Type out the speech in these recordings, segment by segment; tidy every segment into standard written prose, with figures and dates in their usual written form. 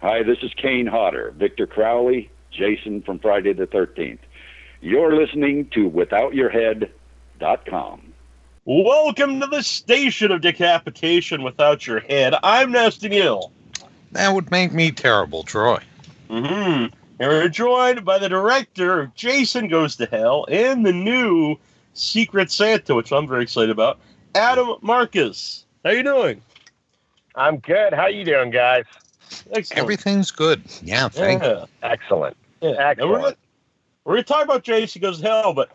Hi, this is Kane Hodder, Victor Crowley, Jason from Friday the 13th. You're listening to WithoutYourHead.com. Welcome to the station of decapitation without your head. I'm Nasty Neil. That would make me terrible, Troy. And we're joined by the director of Jason Goes to Hell and the new Secret Santa, which I'm very excited about, Adam Marcus. How you doing? I'm good. How you doing, guys? Excellent. Everything's good. Yeah, thank you. Excellent. Yeah. Excellent. We're going to talk about Jason Goes to Hell, but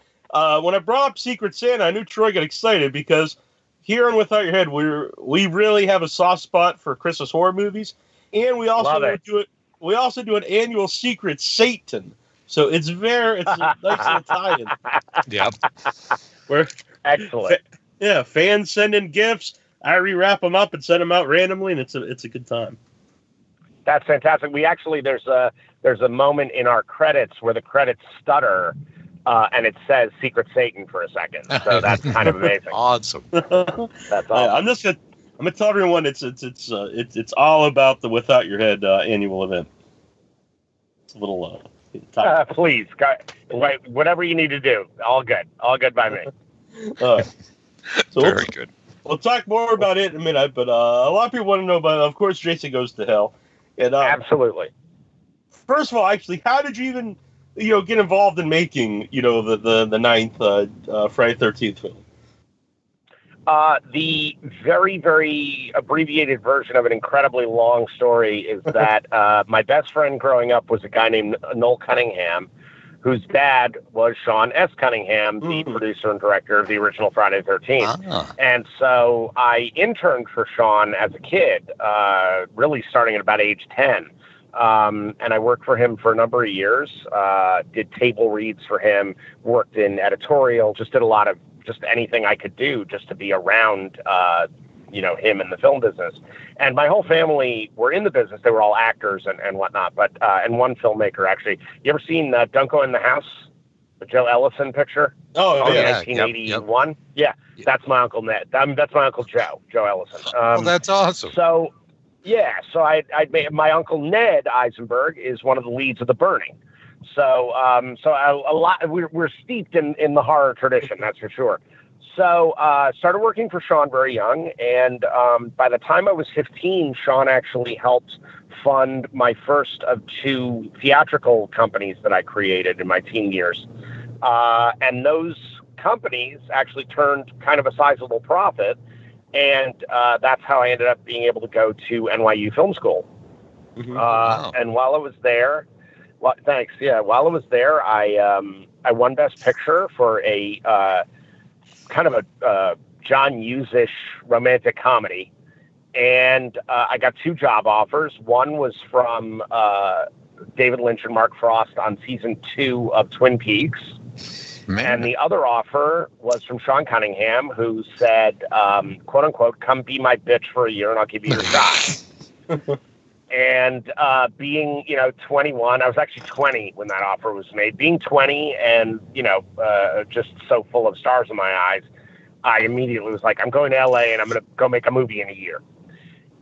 when I brought up Secret Santa, I knew Troy got excited because here on Without Your Head, we really have a soft spot for Christmas horror movies, and we also do it. We also do an annual Secret Satan, so it's a nice little tie-in. Yep. Excellent. Fans send in gifts. I rewrap them up and send them out randomly, and it's a good time. That's fantastic. We actually there's a moment in our credits where the credits stutter, and it says Secret Satan for a second. So that's kind of amazing. Awesome. That's awesome. I'm gonna tell everyone it's all about the Without Your Head annual event. It's a little please, whatever you need to do, all good by me. So very good. We'll talk more about it in a minute, but a lot of people want to know about, of course, Jason Goes to Hell. And, absolutely. First of all, actually, how did you even, get involved in making, the ninth Friday 13th film? The very, very abbreviated version of an incredibly long story is that my best friend growing up was a guy named Noel Cunningham, whose dad was Sean S. Cunningham, the producer and director of the original Friday the 13th. And so I interned for Sean as a kid, really starting at about age 10. And I worked for him for a number of years, did table reads for him, worked in editorial, just did a lot of just anything I could do just to be around, him in the film business. And my whole family were in the business. They were all actors and whatnot, but and one filmmaker, actually. You ever seen Don't Go in the House, the Joe Ellison picture? Oh, yeah. 1981? Yep. Yeah, that's my Uncle Ned. That's my Uncle Joe Ellison. That's awesome. So I'd made, my Uncle Ned Eisenberg is one of the leads of The Burning. So a lot, we're steeped in the horror tradition, that's for sure. So started working for Sean very young, and by the time I was 15, Sean actually helped fund my first of 2 theatrical companies that I created in my teen years. And those companies actually turned kind of a sizable profit, and that's how I ended up being able to go to NYU Film School. Wow. And while I was there, thanks. Yeah, while I was there, I won Best Picture for a kind of a John Hughes-ish romantic comedy, and I got 2 job offers. One was from David Lynch and Mark Frost on season 2 of Twin Peaks. Man. And the other offer was from Sean Cunningham, who said, quote unquote, "Come be my bitch for a year and I'll give you your shot." And being, 21, I was actually 20 when that offer was made. Being 20 and, just so full of stars in my eyes, I immediately was like, I'm going to LA and I'm going to go make a movie in a year.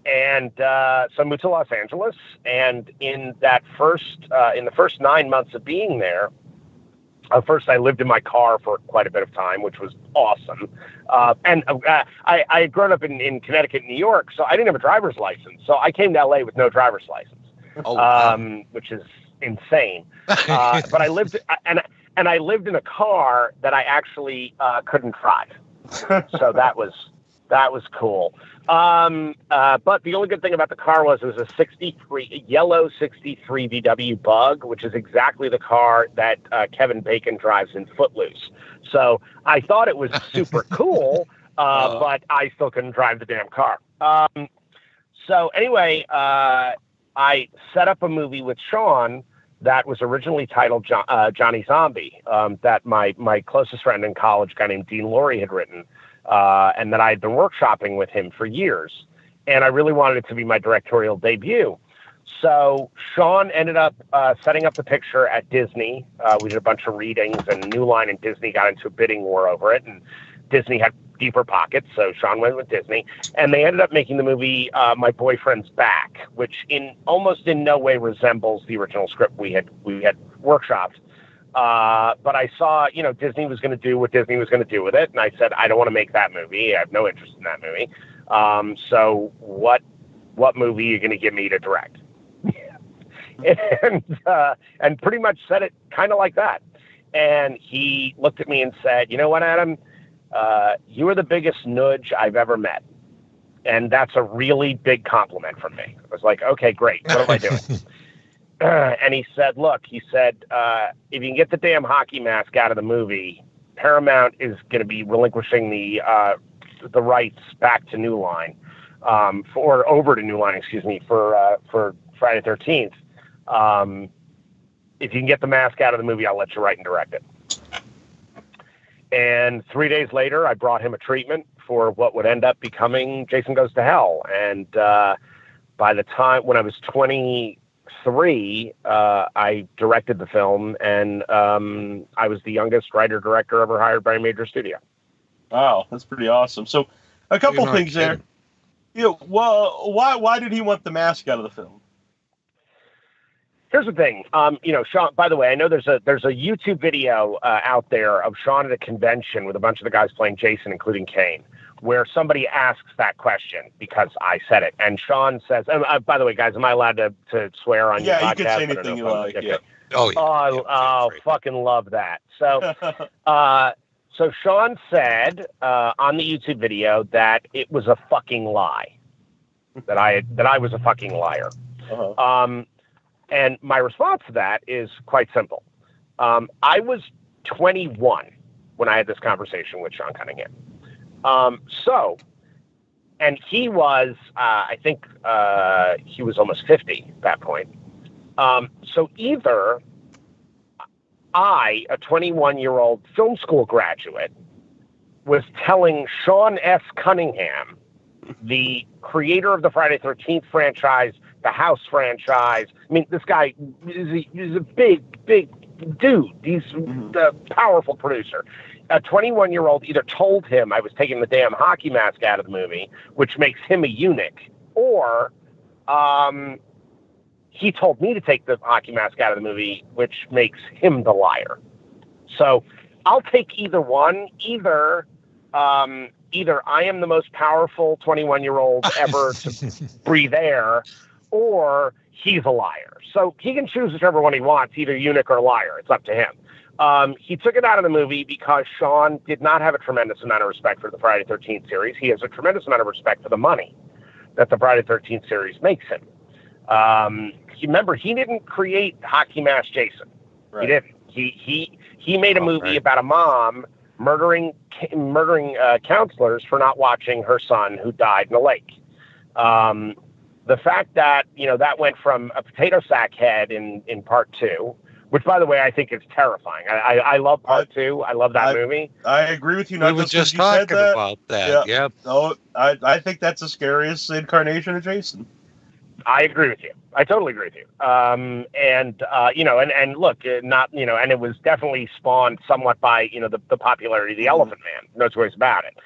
And so I moved to Los Angeles. And in the first 9 months of being there, first, I lived in my car for quite a bit of time, which was awesome. And I had grown up in Connecticut, New York, so I didn't have a driver's license. So I came to LA with no driver's license, which is insane. But I lived I lived in a car that I actually couldn't drive. So that was cool. But the only good thing about the car was it was a yellow 63 VW Bug, which is exactly the car that Kevin Bacon drives in Footloose. So I thought it was super cool, but I still couldn't drive the damn car. So anyway, I set up a movie with Sean that was originally titled Johnny Zombie, that my closest friend in college, a guy named Dean Laurie, had written. And that I had been workshopping with him for years. And I really wanted it to be my directorial debut. So Sean ended up setting up the picture at Disney. We did a bunch of readings, and New Line and Disney got into a bidding war over it. And Disney had deeper pockets, so Sean went with Disney, and they ended up making the movie My Boyfriend's Back, which almost in no way resembles the original script we had workshopped. But I saw, Disney was going to do what Disney was going to do with it, and I said, I don't want to make that movie. I have no interest in that movie. So what movie are you going to give me to direct? And pretty much said it kind of like that. And he looked at me and said, you know what, Adam? You are the biggest nudge I've ever met. And that's a really big compliment from me. I was like, okay, great. What am I doing? And he said, look, if you can get the damn hockey mask out of the movie, Paramount is going to be relinquishing the rights back to New Line, over to New Line, for Friday the 13th. If you can get the mask out of the movie, I'll let you write and direct it. And 3 days later, I brought him a treatment for what would end up becoming Jason Goes to Hell. And by the time, when I was 23, I directed the film, and I was the youngest writer-director ever hired by a major studio. Wow, that's pretty awesome. So a couple things there. Why did he want the mask out of the film? Here's the thing, Sean, by the way, I know there's a YouTube video out there of Sean at a convention with a bunch of the guys playing Jason, including Kane, where somebody asks that question because I said it. And Sean says, by the way, guys, am I allowed to swear on your podcast? Yeah, you can say anything you like. Okay. Yeah. Oh, yeah. Oh, fucking love that. So, so Sean said on the YouTube video that it was a fucking lie, that I was a fucking liar. Uh-huh. And my response to that is quite simple. I was 21 when I had this conversation with Sean Cunningham. And he was, I think he was almost 50 at that point. So either I, a 21-year-old film school graduate, was telling Sean S. Cunningham, the creator of the Friday the 13th franchise, the House franchise. I mean, this guy is a big dude. He's the powerful producer. A 21-year-old either told him I was taking the damn hockey mask out of the movie, which makes him a eunuch, or he told me to take the hockey mask out of the movie, which makes him the liar. So I'll take either one. Either I am the most powerful 21-year-old ever to breathe air, or he's a liar. So he can choose whichever one he wants, either eunuch or liar. It's up to him. He took it out of the movie because Sean did not have a tremendous amount of respect for the Friday the 13th series. He has a tremendous amount of respect for the money that the Friday the 13th series makes him. Remember, he didn't create Hockey Mask Jason. Right. He didn't. He made a movie about a mom murdering counselors for not watching her son who died in a lake. The fact that, that went from a potato sack head in part 2, which, by the way, I think is terrifying. I love part 2. I love that movie. I agree with you. We were just talking about that. Yeah. So I think that's the scariest incarnation of Jason. I agree with you. I totally agree with you. And look, and it was definitely spawned somewhat by, the popularity of the Elephant Man. No two ways about it.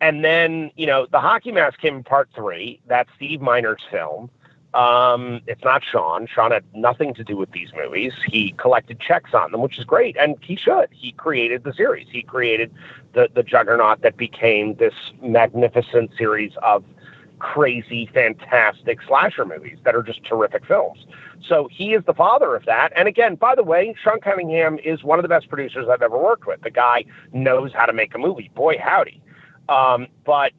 And then, the hockey mask came in part 3. That's Steve Miner's film. It's not Sean. Sean had nothing to do with these movies. He collected checks on them, which is great. And he should. He created the series. He created the juggernaut that became this magnificent series of crazy, fantastic slasher movies that are just terrific films. So he is the father of that. And again, by the way, Sean Cunningham is one of the best producers I've ever worked with. The guy knows how to make a movie. Boy, howdy. But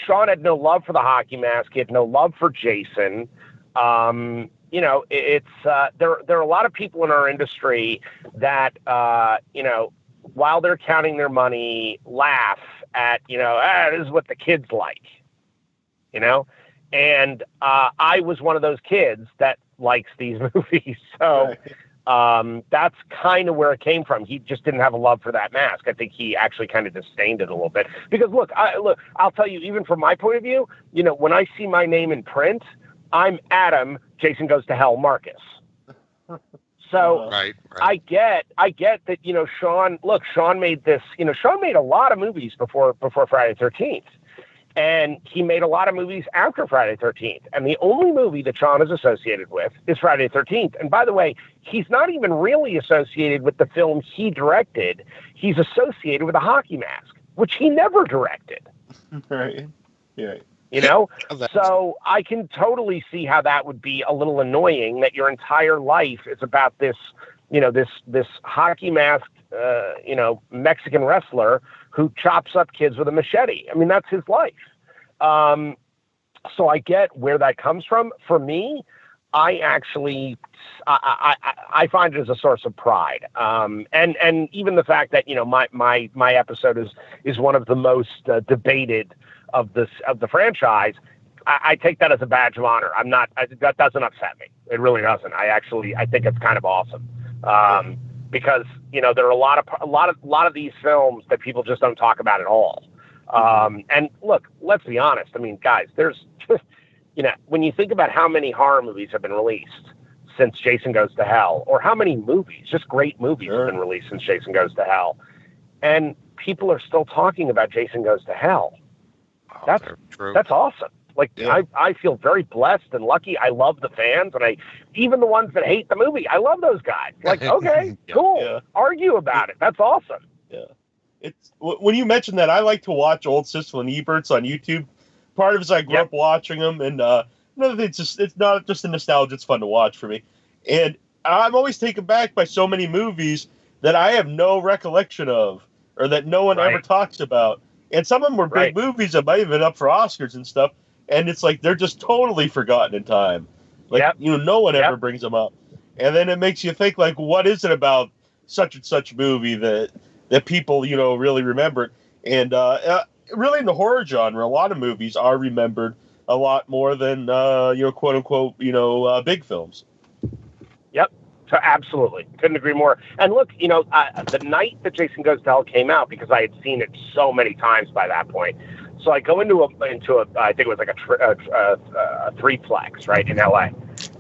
Sean had no love for the hockey mask. He had no love for Jason. There are a lot of people in our industry that, while they're counting their money, laugh at, this is what the kids like. And I was one of those kids that likes these movies. So that's kind of where it came from. He just didn't have a love for that mask. I think he actually kind of disdained it a little bit. Because look, I'll tell you, even from my point of view, when I see my name in print, I'm Adam, Jason Goes to Hell, Marcus. So right. I get that, Sean made this, Sean made a lot of movies before Friday the 13th. And he made a lot of movies after Friday the 13th. And the only movie that Sean is associated with is Friday the 13th. And by the way, he's not even really associated with the film he directed. He's associated with A Hockey Mask, which he never directed. Right. Yeah. So I can totally see how that would be a little annoying, that your entire life is about this, this hockey masked, Mexican wrestler who chops up kids with a machete. I mean, that's his life. So I get where that comes from. For me, I actually, I find it as a source of pride. And even the fact that, my episode is one of the most debated of the franchise, I take that as a badge of honor. That doesn't upset me. It really doesn't. I think it's kind of awesome. Because, there are a lot of these films that people just don't talk about at all. And look, let's be honest. I mean, guys, there's, when you think about how many horror movies have been released since Jason Goes to Hell, or how many movies, just great movies have been released since Jason Goes to Hell, and people are still talking about Jason Goes to Hell. That's awesome. Like, yeah. I feel very blessed and lucky. I love the fans, and even the ones that hate the movie, I love those guys. Like, okay, cool. Yeah. Argue about it. That's awesome. Yeah. It's when you mention that, I like to watch old Sissel and Eberts on YouTube. Part of it is I grew up watching them, and another thing, it's not just a nostalgia. It's fun to watch for me. And I'm always taken back by so many movies that I have no recollection of, or that no one ever talks about. And some of them were big movies that might have been up for Oscars and stuff. And it's like they're just totally forgotten in time. Like, no one ever brings them up. And then it makes you think, like, what is it about such and such movie that people, really remember? And really in the horror genre, a lot of movies are remembered a lot more than, quote unquote, big films. Yep. So absolutely. Couldn't agree more. And look, the night that Jason Goes to Hell came out, because I had seen it so many times by that point. So I go into a I think it was like a threeplex, right, in LA.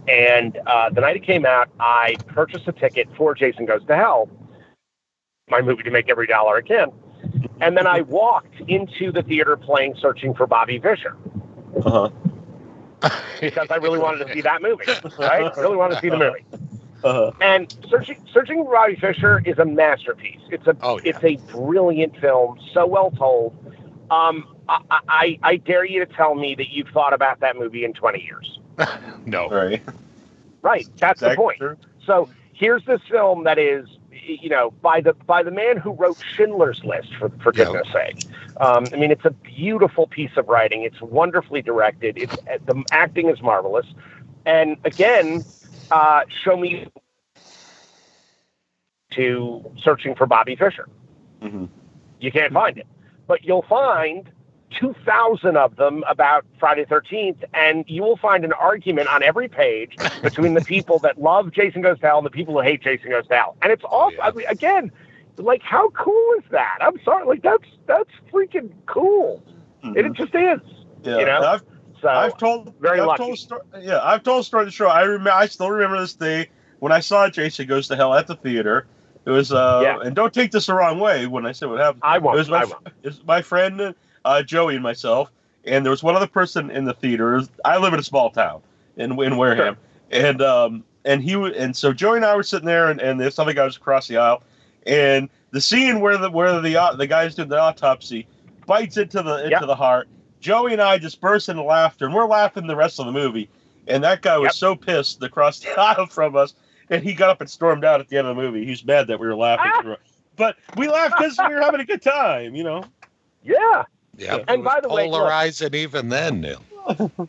And the night it came out, I purchased a ticket for Jason Goes to Hell, my movie to make every dollar I can. And then I walked into the theater playing Searching for Bobby Fischer. Uh-huh. Because I really wanted to see that movie, right? I really wanted to see the movie. Uh-huh. And Searching for Bobby Fischer is a masterpiece. It's a brilliant film, so well told. I dare you to tell me that you've thought about that movie in 20 years. No. Right. That's the point. True. So here's this film that is, by the man who wrote Schindler's List, for goodness sake. I mean, it's a beautiful piece of writing. It's wonderfully directed. The acting is marvelous. And again, show me to Searching for Bobby Fischer. Mm-hmm. You can't find it. But you'll find 2,000 of them about Friday the 13th, and you will find an argument on every page between the people that love Jason Goes to Hell and the people who hate Jason Goes to Hell. And it's awesome. I mean, again, like, how cool is that? I'm sorry, like, that's freaking cool. Mm-hmm. It just is. Yeah. I've told a story to show. I still remember this day when I saw Jason Goes to Hell at the theater. It was and don't take this the wrong way when I say what happened. I won't. It was my friend Joey and myself, and there was one other person in the theater. I live in a small town in Wareham, sure. and so Joey and I were sitting there, and this other guy was across the aisle, and the scene where the guy's doing the autopsy bites into the heart. Joey and I just burst into laughter, and we're laughing the rest of the movie. And that guy was so pissed across the aisle from us, and he got up and stormed out at the end of the movie. He was mad that we were laughing. But we laughed because we were having a good time, Yeah. Yeah. And by the way, polarizing even then, Neil.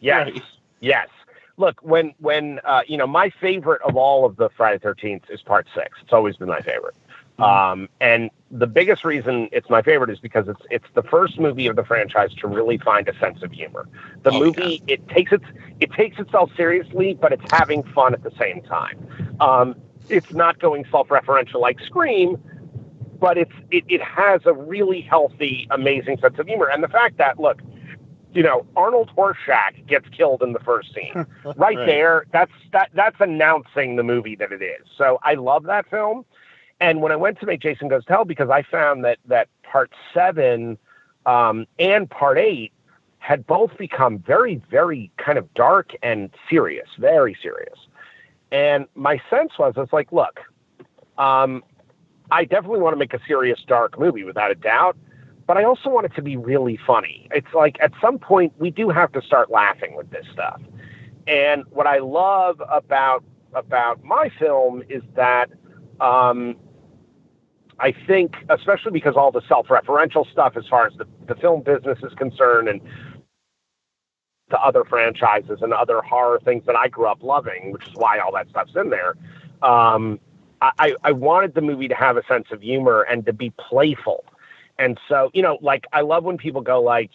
Yes. Right. Yes. Look, when my favorite of all of the Friday the 13th is Part 6. It's always been my favorite. And the biggest reason it's my favorite is because it's the first movie of the franchise to really find a sense of humor. The movie, it takes itself seriously, but it's having fun at the same time. It's not going self-referential like Scream, but it has a really healthy, amazing sense of humor. And the fact that, look, Arnold Horshack gets killed in the first scene. Right there, that's announcing the movie that it is. So I love that film. And when I went to make Jason Goes to Hell, because I found that part 7 and part 8 had both become very, very kind of dark and serious, very serious. And my sense was, it's like, look, I definitely want to make a serious, dark movie without a doubt, but I also want it to be really funny. It's like at some point we do have to start laughing with this stuff. And what I love about my film is that I think, especially because all the self-referential stuff as far as the film business is concerned and the other franchises and other horror things that I grew up loving, which is why all that stuff's in there, I wanted the movie to have a sense of humor and to be playful. And so, like, I love when people go like,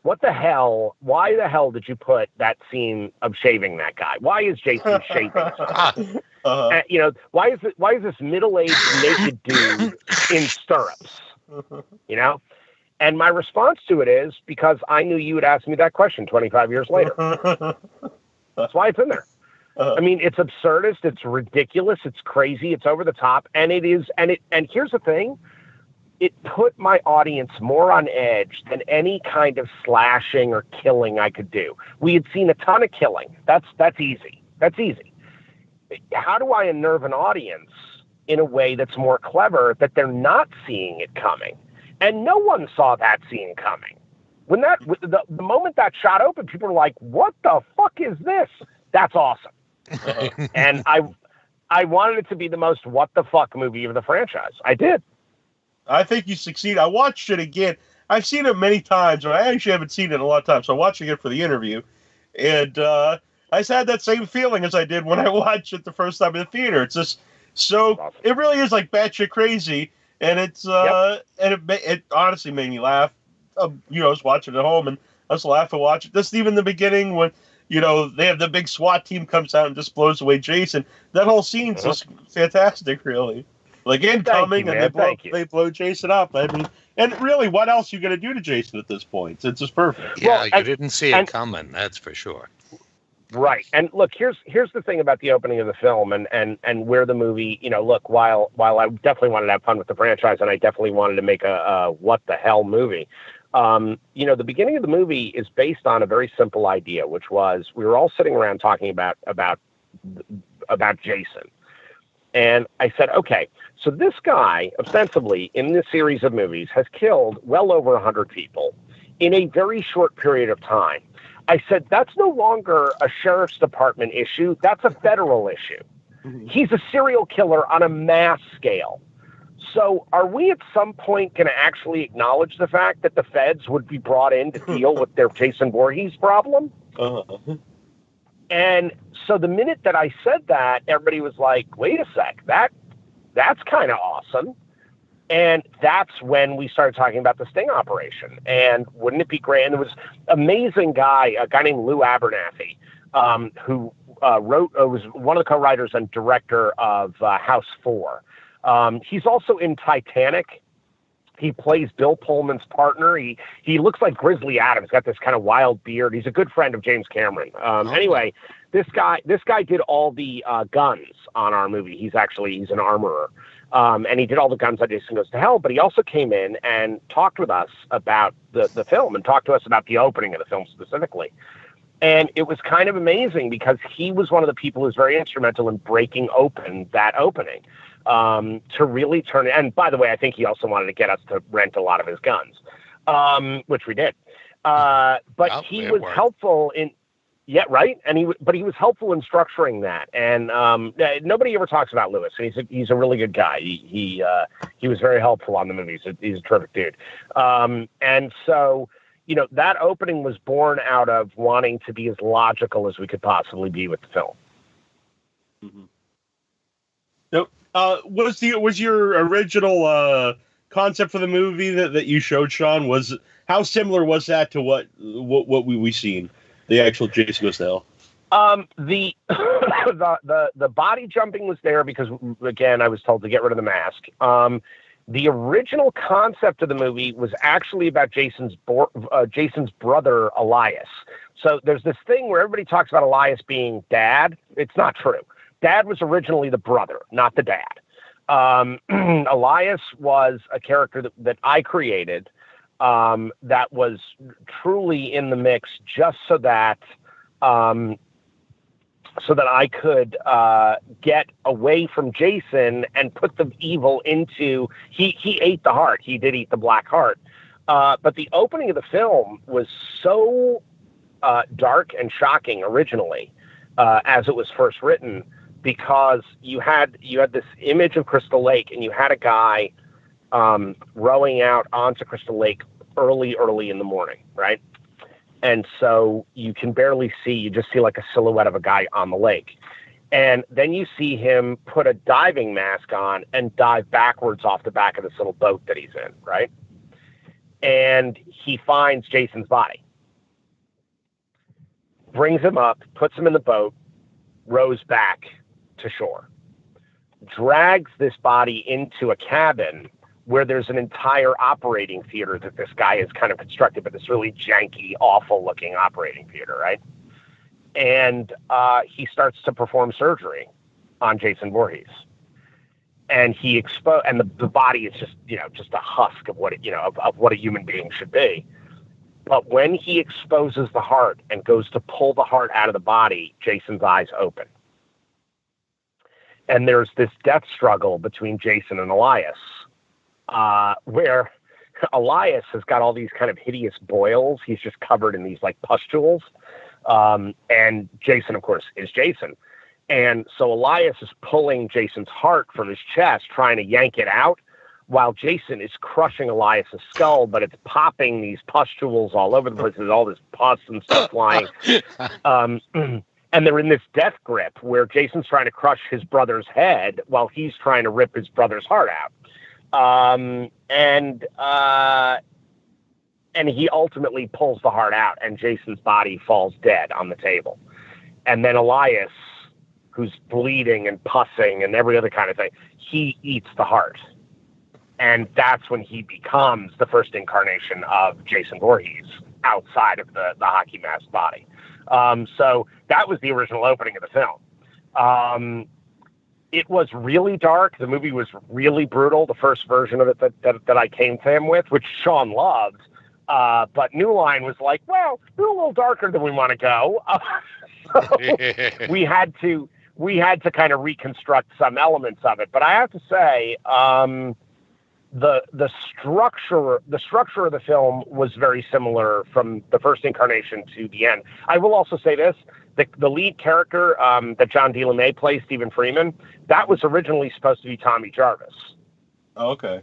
what the hell? Why the hell did you put that scene of shaving that guy? Why is Jason shaving? Why is this middle-aged naked dude in stirrups? And my response to it is because I knew you would ask me that question 25 years later. That's why it's in there. I mean, it's absurdist, it's ridiculous, it's crazy, it's over the top, and it is. And here's the thing. It put my audience more on edge than any kind of slashing or killing I could do. We had seen a ton of killing. That's easy. That's easy. How do I unnerve an audience in a way that's more clever that they're not seeing it coming? And no one saw that scene coming. When the moment that shot open, people were like, "What the fuck is this?" That's awesome. And I wanted it to be the most what the fuck movie of the franchise. I did. I think you succeed. I watched it again. I've seen it many times, but I actually haven't seen it a lot of times. So I'm watching it for the interview. And I just had that same feeling as I did when I watched it the first time in the theater. It's just so, awesome. It really is like batshit crazy. And it's, and it honestly made me laugh. I was watching it at home and I was laughing watching it. Just even the beginning when, they have the big SWAT team comes out and just blows away Jason. That whole scene's just fantastic, really. Like incoming, and they blow Jason up. I mean, and really, what else are you going to do to Jason at this point? It's just perfect. Yeah, you didn't see it coming, that's for sure. Right. And look, here's the thing about the opening of the film and where the movie, look, while I definitely wanted to have fun with the franchise and I definitely wanted to make a what the hell movie, the beginning of the movie is based on a very simple idea, which was we were all sitting around talking about Jason. And I said, okay, so this guy, ostensibly, in this series of movies, has killed well over 100 people in a very short period of time. I said, that's no longer a sheriff's department issue. That's a federal issue. Mm-hmm. He's a serial killer on a mass scale. So are we at some point going to actually acknowledge the fact that the feds would be brought in to deal with their Jason Voorhees problem? Uh-huh. And so the minute that I said that, everybody was like, wait a sec, that's kind of awesome. And that's when we started talking about the sting operation. And wouldn't it be great? And there was an amazing guy, a guy named Lou Abernathy, who was one of the co-writers and director of House 4. He's also in Titanic. He plays Bill Pullman's partner. He looks like Grizzly Adams. He's got this kind of wild beard. He's a good friend of James Cameron. Anyway, this guy did all the guns on our movie. He's an armorer. And he did all the guns on Jason Goes to Hell, but he also came in and talked with us about the film and talked to us about the opening of the film specifically. And it was kind of amazing because he was one of the people who was very instrumental in breaking open that opening. To really turn it. And by the way, I think he also wanted to get us to rent a lot of his guns, which we did. But he was helpful in, right. And he was helpful in structuring that. And nobody ever talks about Lewis. He's a really good guy. He was very helpful on the movie. He's a terrific dude. And so, that opening was born out of wanting to be as logical as we could possibly be with the film. Mm-hmm. Nope. Was your original concept for the movie that you showed, Sean? How similar was that to what we seen, the actual Jason Goes to Hell? The body jumping was there because again I was told to get rid of the mask. The original concept of the movie was actually about Jason's brother, Elias. So there's this thing where everybody talks about Elias being dad. It's not true. Dad was originally the brother, not the dad. Elias was a character that I created that was truly in the mix just so that I could get away from Jason and put the evil into. He ate the heart. He did eat the black heart. But the opening of the film was so dark and shocking originally, as it was first written, because you had this image of Crystal Lake, and you had a guy rowing out onto Crystal Lake early in the morning, right? And so you can barely see, you just see like a silhouette of a guy on the lake. And then you see him put a diving mask on and dive backwards off the back of this little boat that he's in, right? And he finds Jason's body, brings him up, puts him in the boat, rows back to shore, drags this body into a cabin where there's an entire operating theater that this guy has kind of constructed, but this really janky, awful looking operating theater, right? And he starts to perform surgery on Jason Voorhees. And and the body is just a husk of what of what a human being should be. But when he exposes the heart and goes to pull the heart out of the body, Jason's eyes open. And there's this death struggle between Jason and Elias, where Elias has got all these kind of hideous boils. He's just covered in these like pustules. And Jason, of course, is Jason. And so Elias is pulling Jason's heart from his chest, trying to yank it out, while Jason is crushing Elias's skull, but it's popping these pustules all over the place. There's all this pus and stuff flying. And they're in this death grip where Jason's trying to crush his brother's head while he's trying to rip his brother's heart out. And he ultimately pulls the heart out, and Jason's body falls dead on the table. And then Elias, who's bleeding and pussing and every other kind of thing, he eats the heart. And that's when he becomes the first incarnation of Jason Voorhees outside of the hockey mask body. So that was the original opening of the film. It was really dark. The movie was really brutal. The first version of it that I came to him with, which Sean loved. But New Line was like, well, we're a little darker than we want to go. So we had to kind of reconstruct some elements of it. But I have to say, the structure of the film was very similar from the first incarnation to the end. I will also say this: the lead character that John DeLeMay plays, Stephen Freeman, that was originally supposed to be Tommy Jarvis. Oh, okay.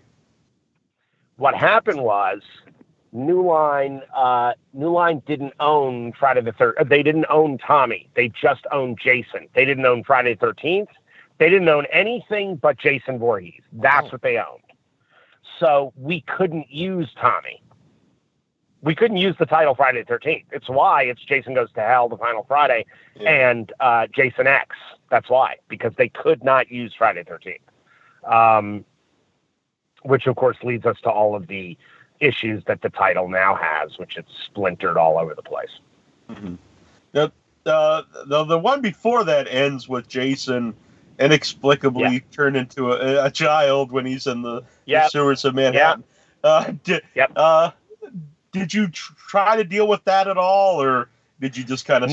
What happened was New Line didn't own Friday the 13th. They didn't own Tommy. They just owned Jason. They didn't own Friday the 13th. They didn't own anything but Jason Voorhees. That's what they owned. So we couldn't use Tommy. We couldn't use the title Friday the 13th. It's why it's Jason Goes to Hell, the final Friday, and Jason X. That's why, because they could not use Friday the 13th. Which, of course, leads us to all of the issues that the title now has, which it's splintered all over the place. Mm-hmm. The one before that ends with Jason inexplicably turned into a child when he's in the sewers of Manhattan. Did you try to deal with that at all, or did you just kind of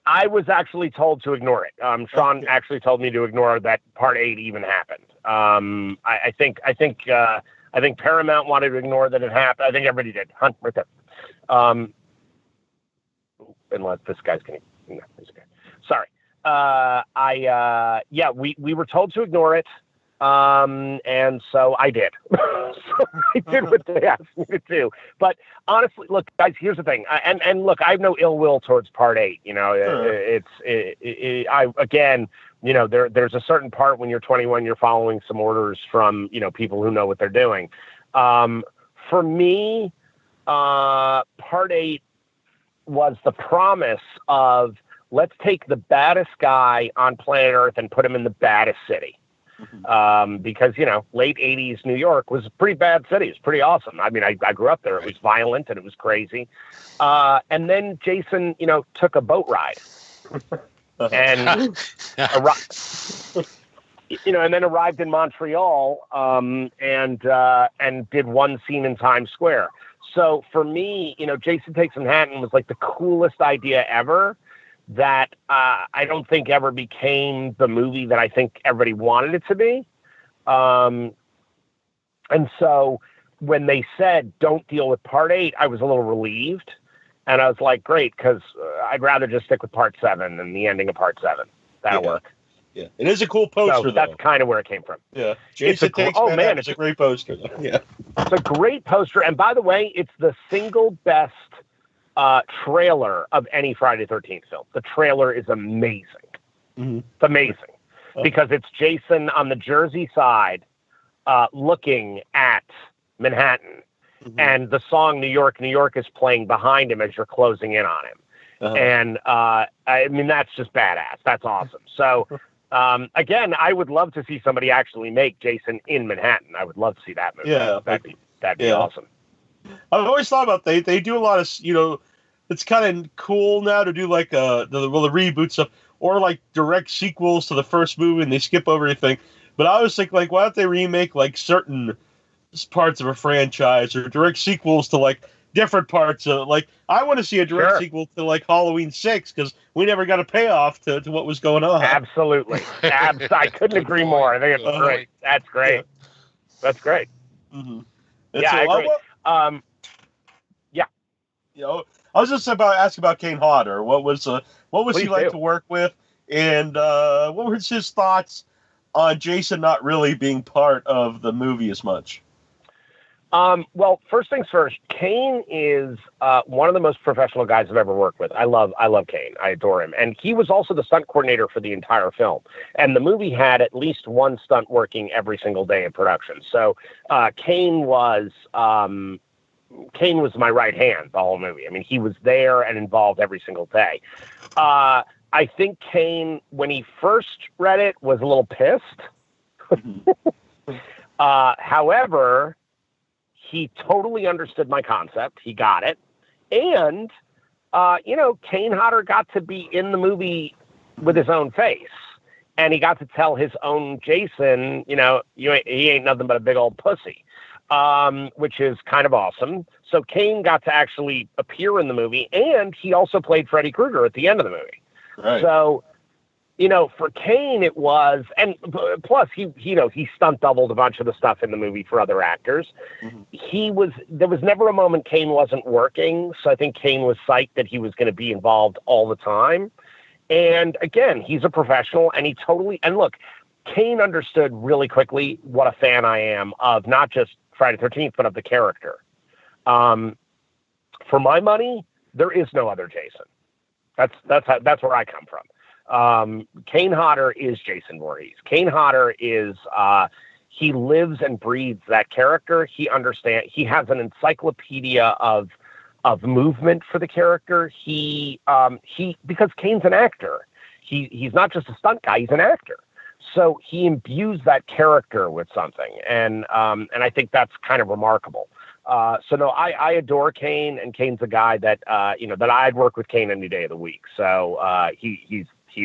I was actually told to ignore it. Sean actually told me to ignore that Part 8 even happened. I think Paramount wanted to ignore that it happened. I think everybody did. Hunt right there. Unless this guy's going to... No, he's okay. Sorry. We were told to ignore it. And so I did. So I did what they asked me to do. But honestly, look, guys, here's the thing. And look, I have no ill will towards Part 8. You know, there's a certain part when you're 21, you're following some orders from, people who know what they're doing. For me, Part 8 was the promise of, let's take the baddest guy on planet Earth and put him in the baddest city. Because, late 80s New York was a pretty bad city. It's pretty awesome. I mean, I grew up there. It was violent and it was crazy. And then Jason, took a boat ride and and then arrived in Montreal and did one scene in Times Square. So for me, Jason Takes Manhattan was like the coolest idea ever that I don't think ever became the movie that I think everybody wanted it to be. And so when they said, don't deal with part 8, I was a little relieved. And I was like, great, because I'd rather just stick with part 7 and the ending of part 7. That'll work. Yeah, it is a cool poster, so that's kind of where it came from. Yeah, Jason Takes Manhattan. It's a great poster, though. Yeah, it's a great poster, and by the way, it's the single best trailer of any Friday the 13th film. The trailer is amazing. Mm-hmm. It's amazing because it's Jason on the Jersey side looking at Manhattan, and the song "New York, New York" is playing behind him as you're closing in on him. And I mean, that's just badass. That's awesome. So. Again, I would love to see somebody actually make Jason in Manhattan. I would love to see that movie. Yeah, that'd be awesome. I've always thought about they do a lot of it's kind of cool now to do like the reboot stuff or like direct sequels to the first movie and they skip over everything. But I always think like why don't they remake like certain parts of a franchise or direct sequels to like different parts of like I want to see a direct sequel to like Halloween 6 because we never got a payoff to what was going on. Absolutely. I couldn't agree more. I think it's great. That's great. Yeah. That's great. Mm-hmm. Yeah, I agree. I was just about to ask about Kane Hodder. What was he like to work with, and what were his thoughts on Jason not really being part of the movie as much? Well, first things first, Kane is one of the most professional guys I've ever worked with. I love Kane. I adore him. And he was also the stunt coordinator for the entire film. And the movie had at least one stunt working every single day in production. So Kane was my right hand the whole movie. I mean, he was there and involved every single day. I think Kane, when he first read it, was a little pissed. However, he totally understood my concept. He got it. And, Kane Hodder got to be in the movie with his own face. And he got to tell his own Jason, he ain't nothing but a big old pussy, which is kind of awesome. So Kane got to actually appear in the movie. And he also played Freddy Krueger at the end of the movie. Right. So, for Kane, it was, and plus he stunt doubled a bunch of the stuff in the movie for other actors. Mm-hmm. There was never a moment Kane wasn't working. So I think Kane was psyched that he was going to be involved all the time. And again, he's a professional and and look, Kane understood really quickly what a fan I am of not just Friday the 13th, but of the character. For my money, there is no other Jason. That's where I come from. Kane Hodder is Jason Voorhees. Kane Hodder is, he lives and breathes that character. He understands, he has an encyclopedia of movement for the character. Because Kane's an actor, he's not just a stunt guy, he's an actor. So he imbues that character with something. And I think that's kind of remarkable. I adore Kane, and Kane's a guy that, that I'd work with Kane any day of the week. So, he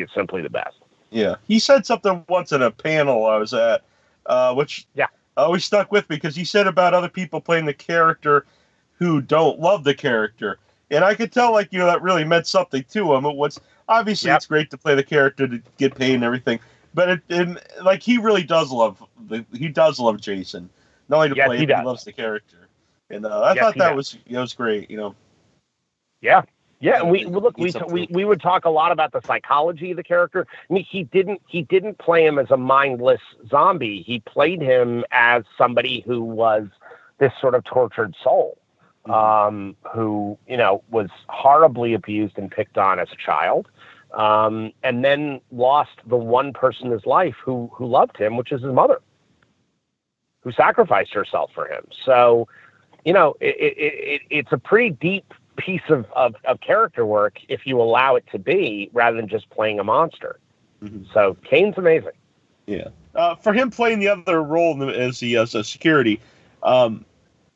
is simply the best. Yeah. He said something once in a panel I was at, which always stuck with me because he said about other people playing the character who don't love the character. And I could tell, that really meant something to him. Obviously it's great to play the character to get paid and everything, but he really does love Jason. Not only to play him, he loves the character. And I thought that was great, Yeah. Yeah, and we would talk a lot about the psychology of the character. I mean, he didn't play him as a mindless zombie. He played him as somebody who was this sort of tortured soul, who was horribly abused and picked on as a child, and then lost the one person in his life who loved him, which is his mother, who sacrificed herself for him. So, it's a pretty deep piece of character work if you allow it to be, rather than just playing a monster. Mm-hmm. So Kane's amazing. Yeah. For him playing the other role as a security, how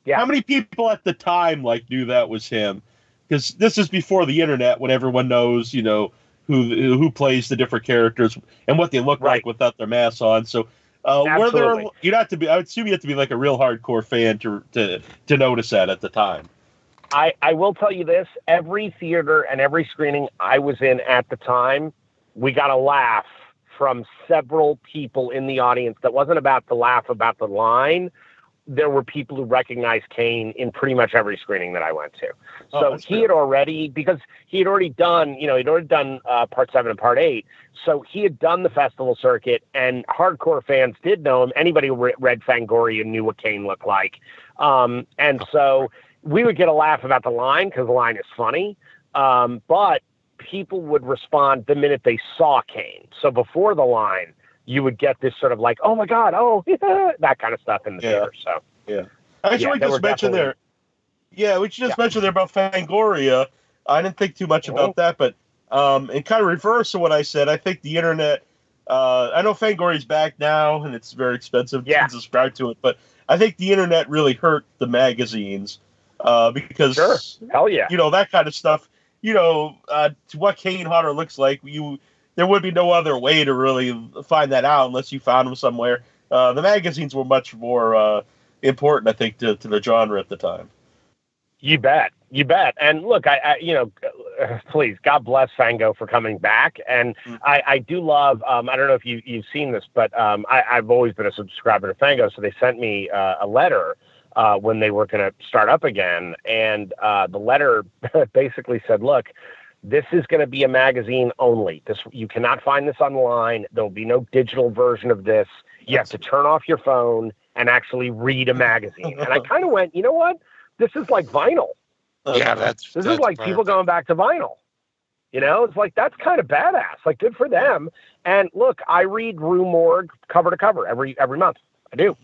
many people at the time knew that was him? Because this is before the internet, when everyone knows, who plays the different characters and what they look like without their masks on. So, were there? You'd have to be. I would assume you have to be like a real hardcore fan to notice that at the time. I will tell you this: every theater and every screening I was in at the time, we got a laugh from several people in the audience. That wasn't about the laugh about the line. There were people who recognized Kane in pretty much every screening that I went to. So he had already, because he had already done, part 7 and part 8. So he had done the festival circuit, and hardcore fans did know him. Anybody who read Fangoria knew what Kane looked like. And so we would get a laugh about the line because the line is funny. But people would respond the minute they saw Kane. So before the line, you would get this sort of like, oh my God, oh, yeah, that kind of stuff in the theater. So, Actually, we just mentioned there. Yeah, we just mentioned there about Fangoria. I didn't think too much about that, but in kind of reverse of what I said, I think the internet, I know Fangoria's back now and it's very expensive to subscribe to it, but I think the internet really hurt the magazines because, hell yeah, that kind of stuff. To what Kane Hodder looks like, there would be no other way to really find that out unless you found him somewhere. The magazines were much more important, I think, to the genre at the time. You bet. And look, please, God bless Fango for coming back. And I do love, I don't know if you've seen this, but I've always been a subscriber to Fango, so they sent me a letter when they were going to start up again. And the letter basically said, look, this is going to be a magazine only. You cannot find this online. There'll be no digital version of this. You have to turn off your phone and actually read a magazine. And I kind of went, you know what? This is like vinyl. Yeah, this is like perfect. People going back to vinyl. It's like, that's kind of badass. Like, good for them. And look, I read Rue Morgue cover to cover every month. I do.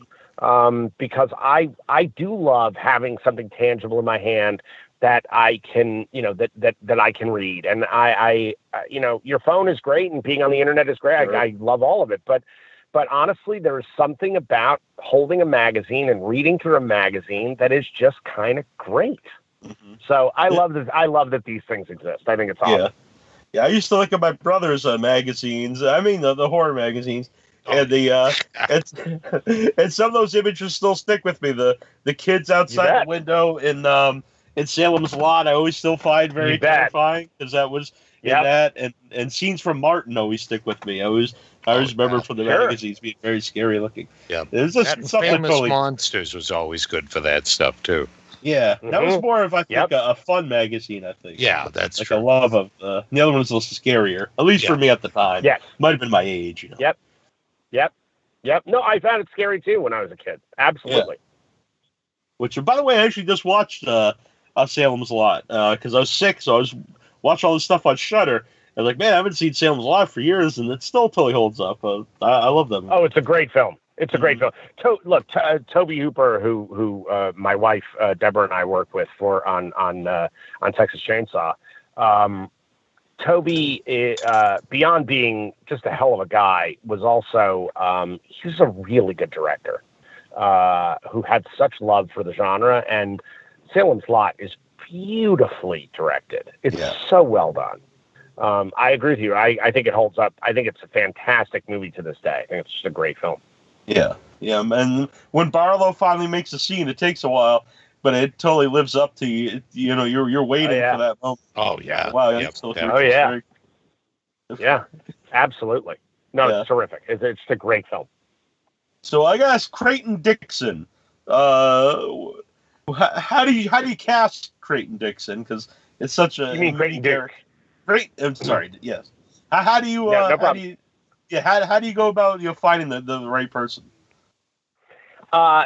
Because I do love having something tangible in my hand that I can, that I can read. And I your phone is great and being on the internet is great. Sure. I love all of it. But honestly, there is something about holding a magazine and reading through a magazine that is just kind of great. Mm-hmm. So I love that these things exist. I think it's awesome. Yeah. I used to look at my brother's magazines. I mean, the horror magazines. And and some of those images still stick with me. The kids outside the window in Salem's Lot, I always still find very terrifying because that was in that, and scenes from Martin always stick with me. I always remember from the magazines being very scary looking. Yeah, there's just something Famous totally. Monsters was always good for that stuff too. Yeah, that was more of, I think, a fun magazine. I think. Yeah, that's like true. a love of the other one was a little scarier, at least for me at the time. Yes, might have been my age. Yep. No, I found it scary too when I was a kid. Absolutely. Yeah. Which, by the way, I actually just watched Salem's Lot because I was sick, so I was watching all this stuff on Shudder. I was like, man, I haven't seen Salem's Lot for years, and it still totally holds up. I love them. Oh, it's a great film. It's a great film. Look, Toby Hooper, who my wife Deborah and I work with on Texas Chainsaw. Toby, beyond being just a hell of a guy, was also he was a really good director who had such love for the genre. And Salem's Lot is beautifully directed. It's so well done. I agree with you. I think it holds up. I think it's a fantastic movie to this day. I think it's just a great film. Yeah. And when Barlow finally makes a scene, it takes a while. But it totally lives up to you. You're waiting for that moment. Oh yeah! Wow! Yeah, absolutely. No, it's terrific. It's a great film. So I gotta ask Creighton Dixon. How do you cast Creighton Dixon? Because it's such a. You mean Creighton Duke? Great. I'm sorry. Yes. How do you? No problem. How do you go about finding the right person?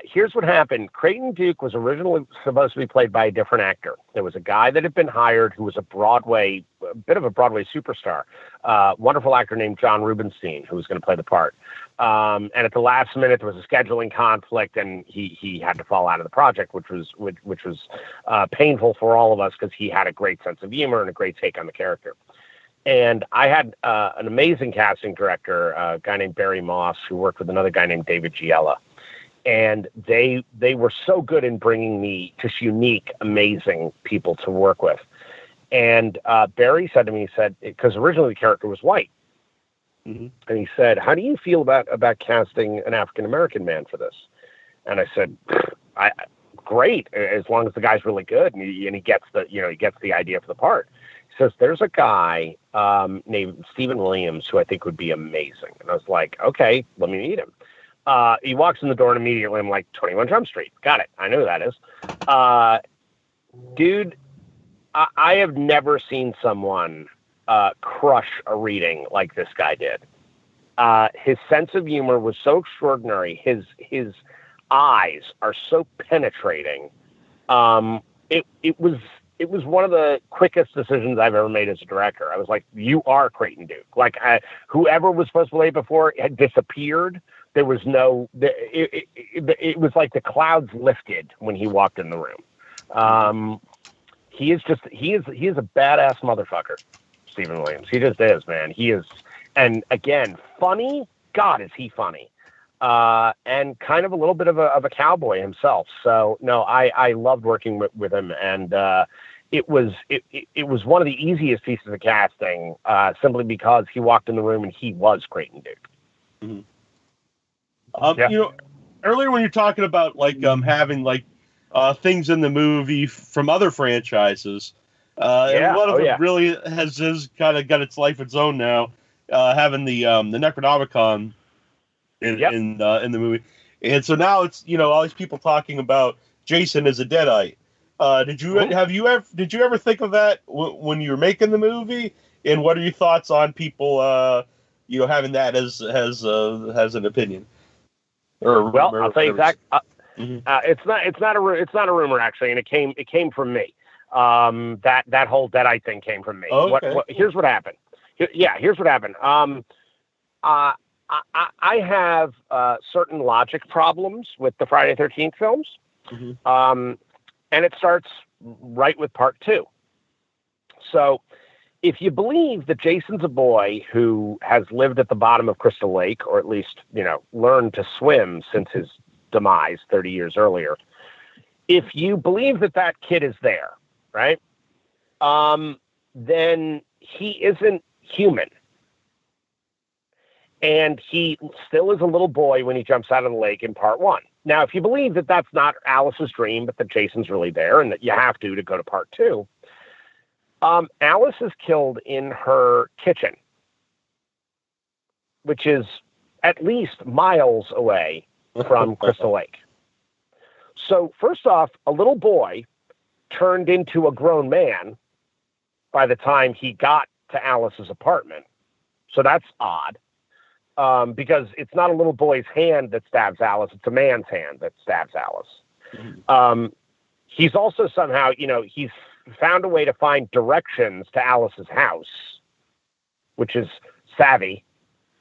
Here's what happened. Creighton Duke was originally supposed to be played by a different actor. There was a guy that had been hired who was a bit of a Broadway superstar, wonderful actor named John Rubenstein, who was going to play the part. And at the last minute, there was a scheduling conflict, and he had to fall out of the project, which was painful for all of us because he had a great sense of humor and a great take on the character. And I had an amazing casting director, a guy named Barry Moss, who worked with another guy named David Giella. And they were so good in bringing me just unique, amazing people to work with. And Barry said to me, he said, because originally the character was white. Mm-hmm. And he said, how do you feel about casting an African-American man for this? And I said, great, as long as the guy's really good and he gets the idea for the part. He says, there's a guy named Stephen Williams who I think would be amazing. And I was like, okay, let me meet him. He walks in the door and immediately I'm like, 21 Jump Street. Got it. I know who that is. Dude, I have never seen someone crush a reading like this guy did. His sense of humor was so extraordinary. His eyes are so penetrating. It was one of the quickest decisions I've ever made as a director. I was like, you are Creighton Duke. Like whoever was supposed to play before had disappeared. There was it was like the clouds lifted when he walked in the room. He is a badass motherfucker, Stephen Williams. He just is, man. He is, and again, funny. God, is he funny? And kind of a little bit of a cowboy himself. So no, I loved working with him, and it was one of the easiest pieces of casting, simply because he walked in the room and he was Creighton Duke. Mm-hmm. Earlier when you're talking about having things in the movie from other franchises, and one of them really has kind of got its life its own now, having the Necronomicon in the movie, and so now it's all these people talking about Jason as a Deadite. Did you ever think of that when you were making the movie? And what are your thoughts on people having that as an opinion? I'll tell you exactly. It's not a rumor actually, and it came from me. That whole Deadite thing came from me. Oh, okay. Here's what happened. Here's what happened. I have certain logic problems with the Friday the 13th films, mm-hmm. And it starts right with part 2. So, if you believe that Jason's a boy who has lived at the bottom of Crystal Lake, or at least, learned to swim since his demise 30 years earlier, if you believe that kid is there, right, then he isn't human. And he still is a little boy when he jumps out of the lake in part 1. Now, if you believe that that's not Alice's dream, but that Jason's really there and that you have to go to part 2, Alice is killed in her kitchen, which is at least miles away from Crystal Lake. So first off, a little boy turned into a grown man by the time he got to Alice's apartment. So that's odd, because it's not a little boy's hand that stabs Alice. It's a man's hand that stabs Alice. Mm-hmm. He's also somehow, he's found a way to find directions to Alice's house, which is savvy.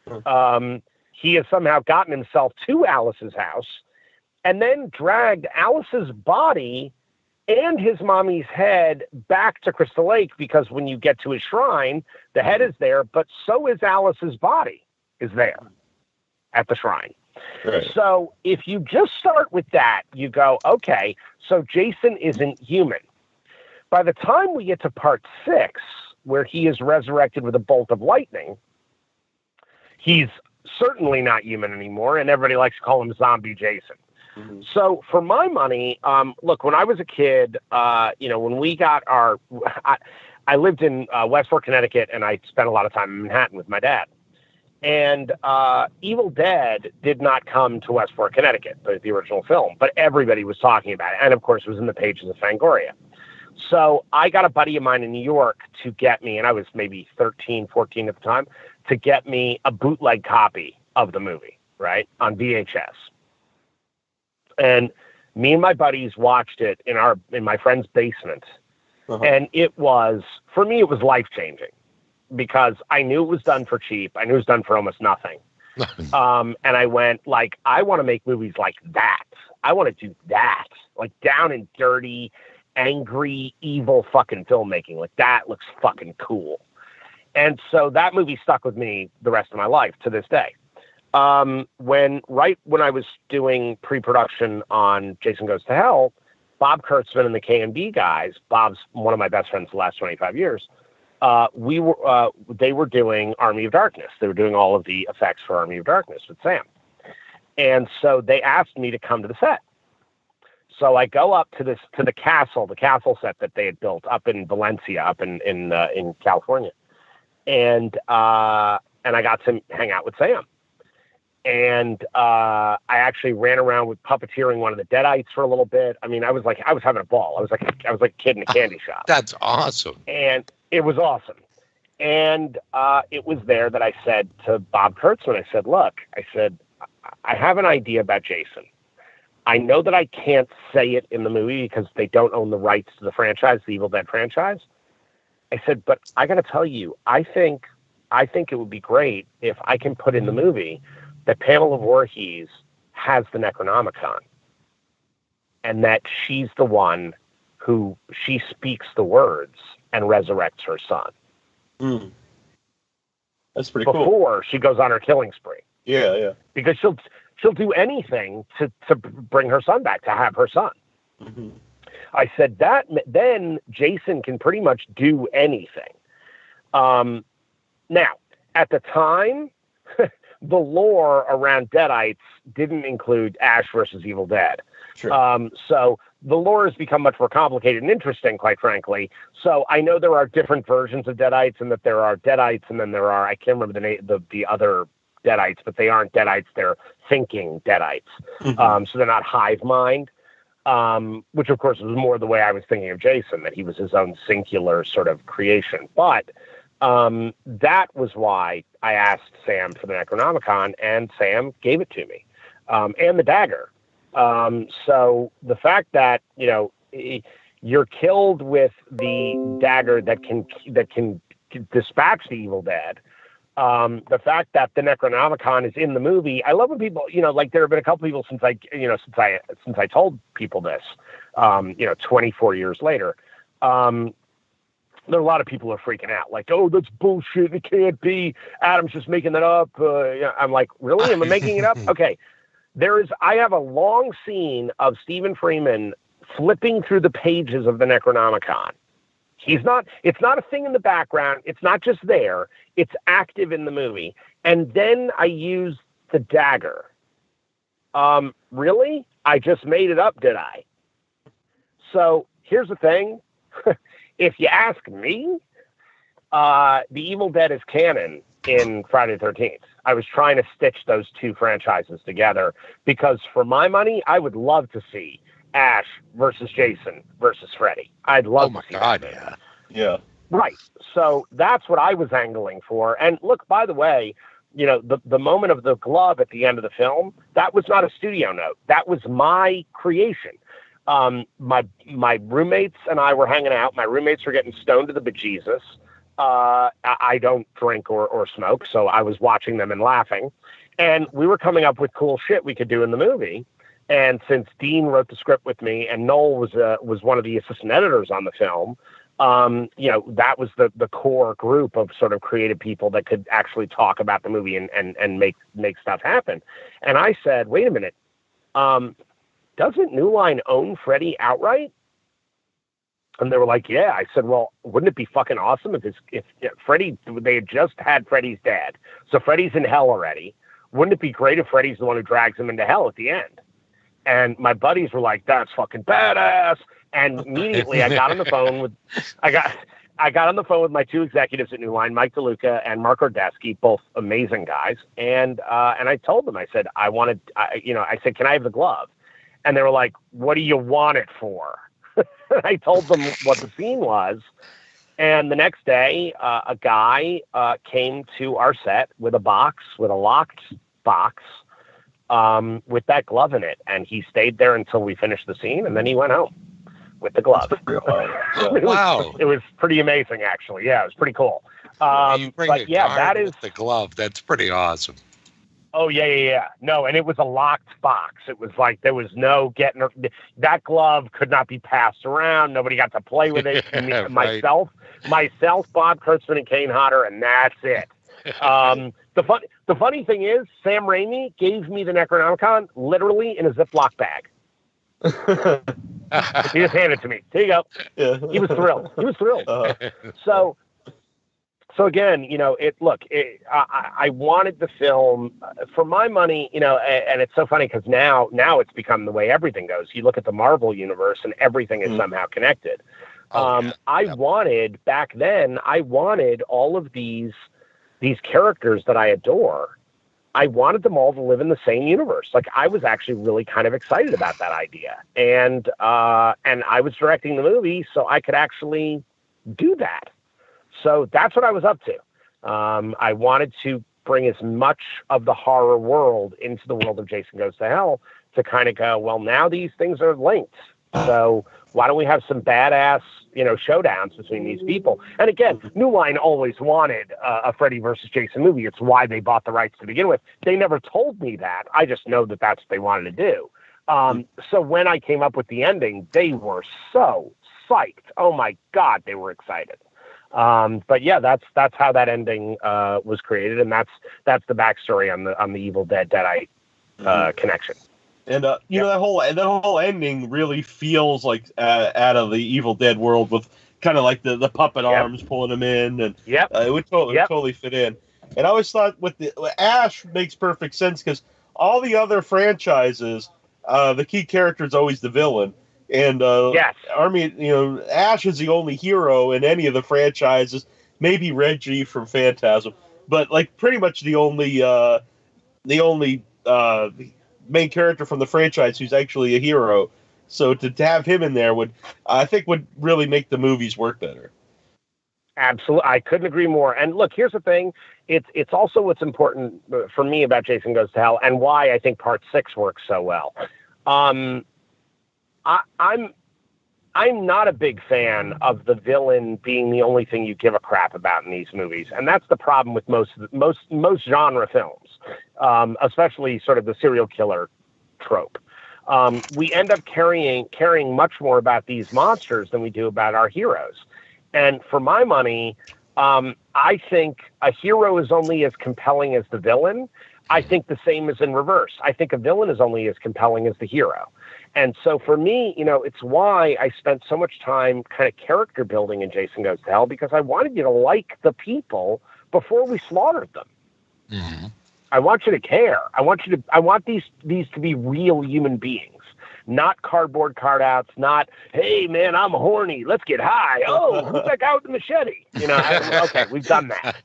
He has somehow gotten himself to Alice's house and then dragged Alice's body and his mommy's head back to Crystal Lake, because when you get to his shrine, the head is there, but so is Alice's body is there at the shrine. Right. So if you just start with that, you go, okay, so Jason isn't human. By the time we get to part 6, where he is resurrected with a bolt of lightning, he's certainly not human anymore, and everybody likes to call him Zombie Jason. Mm-hmm. So for my money, look, when I was a kid, when we got I lived in Westport, Connecticut, and I spent a lot of time in Manhattan with my dad. And Evil Dead did not come to Westport, Connecticut, the original film, but everybody was talking about it. And of course, it was in the pages of Fangoria. So I got a buddy of mine in New York to get me, and I was maybe 13, 14 at the time, to get me a bootleg copy of the movie, right, on VHS. And me and my buddies watched it in my friend's basement. Uh-huh. And for me, it was life-changing, because I knew it was done for cheap. I knew it was done for almost nothing. And I went, I want to make movies like that. I want to do that, down and dirty, angry, evil fucking filmmaking. That looks fucking cool. And so that movie stuck with me the rest of my life to this day. When I was doing pre-production on Jason Goes to Hell, Bob Kurtzman and the K&B guys, Bob's one of my best friends the last 25 years, they were doing Army of Darkness. They were doing all of the effects for Army of Darkness with Sam. And so they asked me to come to the set. So I go up to the castle set that they had built up in Valencia, up in California. And I got to hang out with Sam. And I actually ran around with puppeteering one of the Deadites for a little bit. I mean, I was having a ball. I was like a kid in a candy shop. That's awesome. And it was awesome. And it was there that I said to Bob Kurtzman, I said, look, I have an idea about Jason. I know that I can't say it in the movie because they don't own the rights to the franchise, the Evil Dead franchise. I said, but I got to tell you, I think it would be great if I can put in the movie that Pamela Voorhees has the Necronomicon and that she's the one who she speaks the words and resurrects her son. Mm. That's pretty cool. Before she goes on her killing spree. Yeah. Because she'll do anything to bring her son back, to have her son. Mm-hmm. I said that then Jason can pretty much do anything. Now, at the time, the lore around Deadites didn't include Ash versus Evil Dead. Sure. So the lore has become much more complicated and interesting, quite frankly. So I know there are different versions of Deadites, and that there are Deadites, and then there are, I can't remember the name, the other Deadites, but they aren't Deadites, they're thinking Deadites. Mm-hmm. So they're not hive mind, which of course was more the way I was thinking of Jason, that he was his own singular sort of creation. But that was why I asked Sam for the Necronomicon, and Sam gave it to me, and the dagger. So the fact that, you're killed with the dagger that can dispatch the Evil Dead. The fact that the Necronomicon is in the movie, I love when people, there have been a couple people since I told people this, 24 years later. There are a lot of people who are freaking out, like, oh, that's bullshit. It can't be. Adam's just making that up. I'm like, really? Am I making it up? Okay. I have a long scene of Stephen Freeman flipping through the pages of the Necronomicon. It's not a thing in the background. It's not just there. It's active in the movie. And then I use the dagger. Really? I just made it up, did I? So here's the thing. If you ask me, The Evil Dead is canon in Friday the 13th. I was trying to stitch those two franchises together because for my money, I would love to see Ash versus Jason versus Freddy. I'd love to see that. Oh my God, yeah. Right. So that's what I was angling for. And look, by the way, the moment of the glove at the end of the film, that was not a studio note. That was my creation. My roommates and I were hanging out. My roommates were getting stoned to the bejesus. I don't drink or smoke, so I was watching them and laughing. And we were coming up with cool shit we could do in the movie. And since Dean wrote the script with me and Noel was one of the assistant editors on the film, that was the core group of sort of creative people that could actually talk about the movie and make stuff happen. And I said, wait a minute, doesn't New Line own Freddy outright? And they were like, yeah. I said, well, wouldn't it be fucking awesome if Freddy, they had just had Freddy's dad. So Freddy's in hell already. Wouldn't it be great if Freddy's the one who drags him into hell at the end? And my buddies were like, that's fucking badass. And immediately I got on the phone with my two executives at New Line, Mike DeLuca and Mark Ordesky, both amazing guys. And I told them, I said, I said, can I have the glove? And they were like, what do you want it for? I told them what the scene was. And the next day, a guy came to our set with a locked box, with that glove in it. And he stayed there until we finished the scene. And then he went home with the glove. Wow. It was pretty amazing, actually. Yeah, it was pretty cool. That is the glove. That's pretty awesome. Oh, yeah. No, and it was a locked box. It was like there was no getting that glove could not be passed around. Nobody got to play with it. Right. Myself, Bob Kurtzman, and Kane Hodder, and that's it. The funny thing is, Sam Raimi gave me the Necronomicon literally in a Ziploc bag. He just handed it to me. Here you go. Yeah. He was thrilled. So again, I wanted the film for my money, and it's so funny because now it's become the way everything goes. You look at the Marvel universe and everything is somehow connected. I wanted back then, all of these characters that I adore. I wanted them all to live in the same universe. Like I was actually really kind of excited about that idea. And I was directing the movie, so I could actually do that. So that's what I was up to. I wanted to bring as much of the horror world into the world of Jason Goes to Hell to kind of go, well, now these things are linked. So why don't we have some badass, showdowns between these people? And again, New Line always wanted a Freddy versus Jason movie. It's why they bought the rights to begin with. They never told me that. I just know that that's what they wanted to do. So when I came up with the ending, they were so psyched. Oh my God, they were excited. But yeah, that's how that ending was created, and that's the backstory on the Evil Dead Deadite connection. And that whole ending really feels like out of the Evil Dead world, with kind of like the puppet arms pulling them in, and it would totally fit in. And I always thought with Ash makes perfect sense because all the other franchises, the key character is always the villain. And Ash is the only hero in any of the franchises. Maybe Reggie from Phantasm, but like pretty much the only main character from the franchise who's actually a hero. So to have him in there would really make the movies work better. Absolutely, I couldn't agree more. And look, here's the thing: it's also what's important for me about Jason Goes to Hell, and why I think Part 6 works so well. I'm not a big fan of the villain being the only thing you give a crap about in these movies, and that's the problem with most genre films, especially sort of the serial killer trope. We end up caring much more about these monsters than we do about our heroes. And for my money, I think a hero is only as compelling as the villain. I think the same is in reverse. I think a villain is only as compelling as the hero. And so for me, it's why I spent so much time kind of character building in Jason Goes to Hell, because I wanted you to like the people before we slaughtered them. Mm-hmm. I want you to care. I want these to be real human beings, not cardboard cutouts, not, hey man, I'm horny, let's get high. Oh, who's that guy with the machete? Okay, we've done that.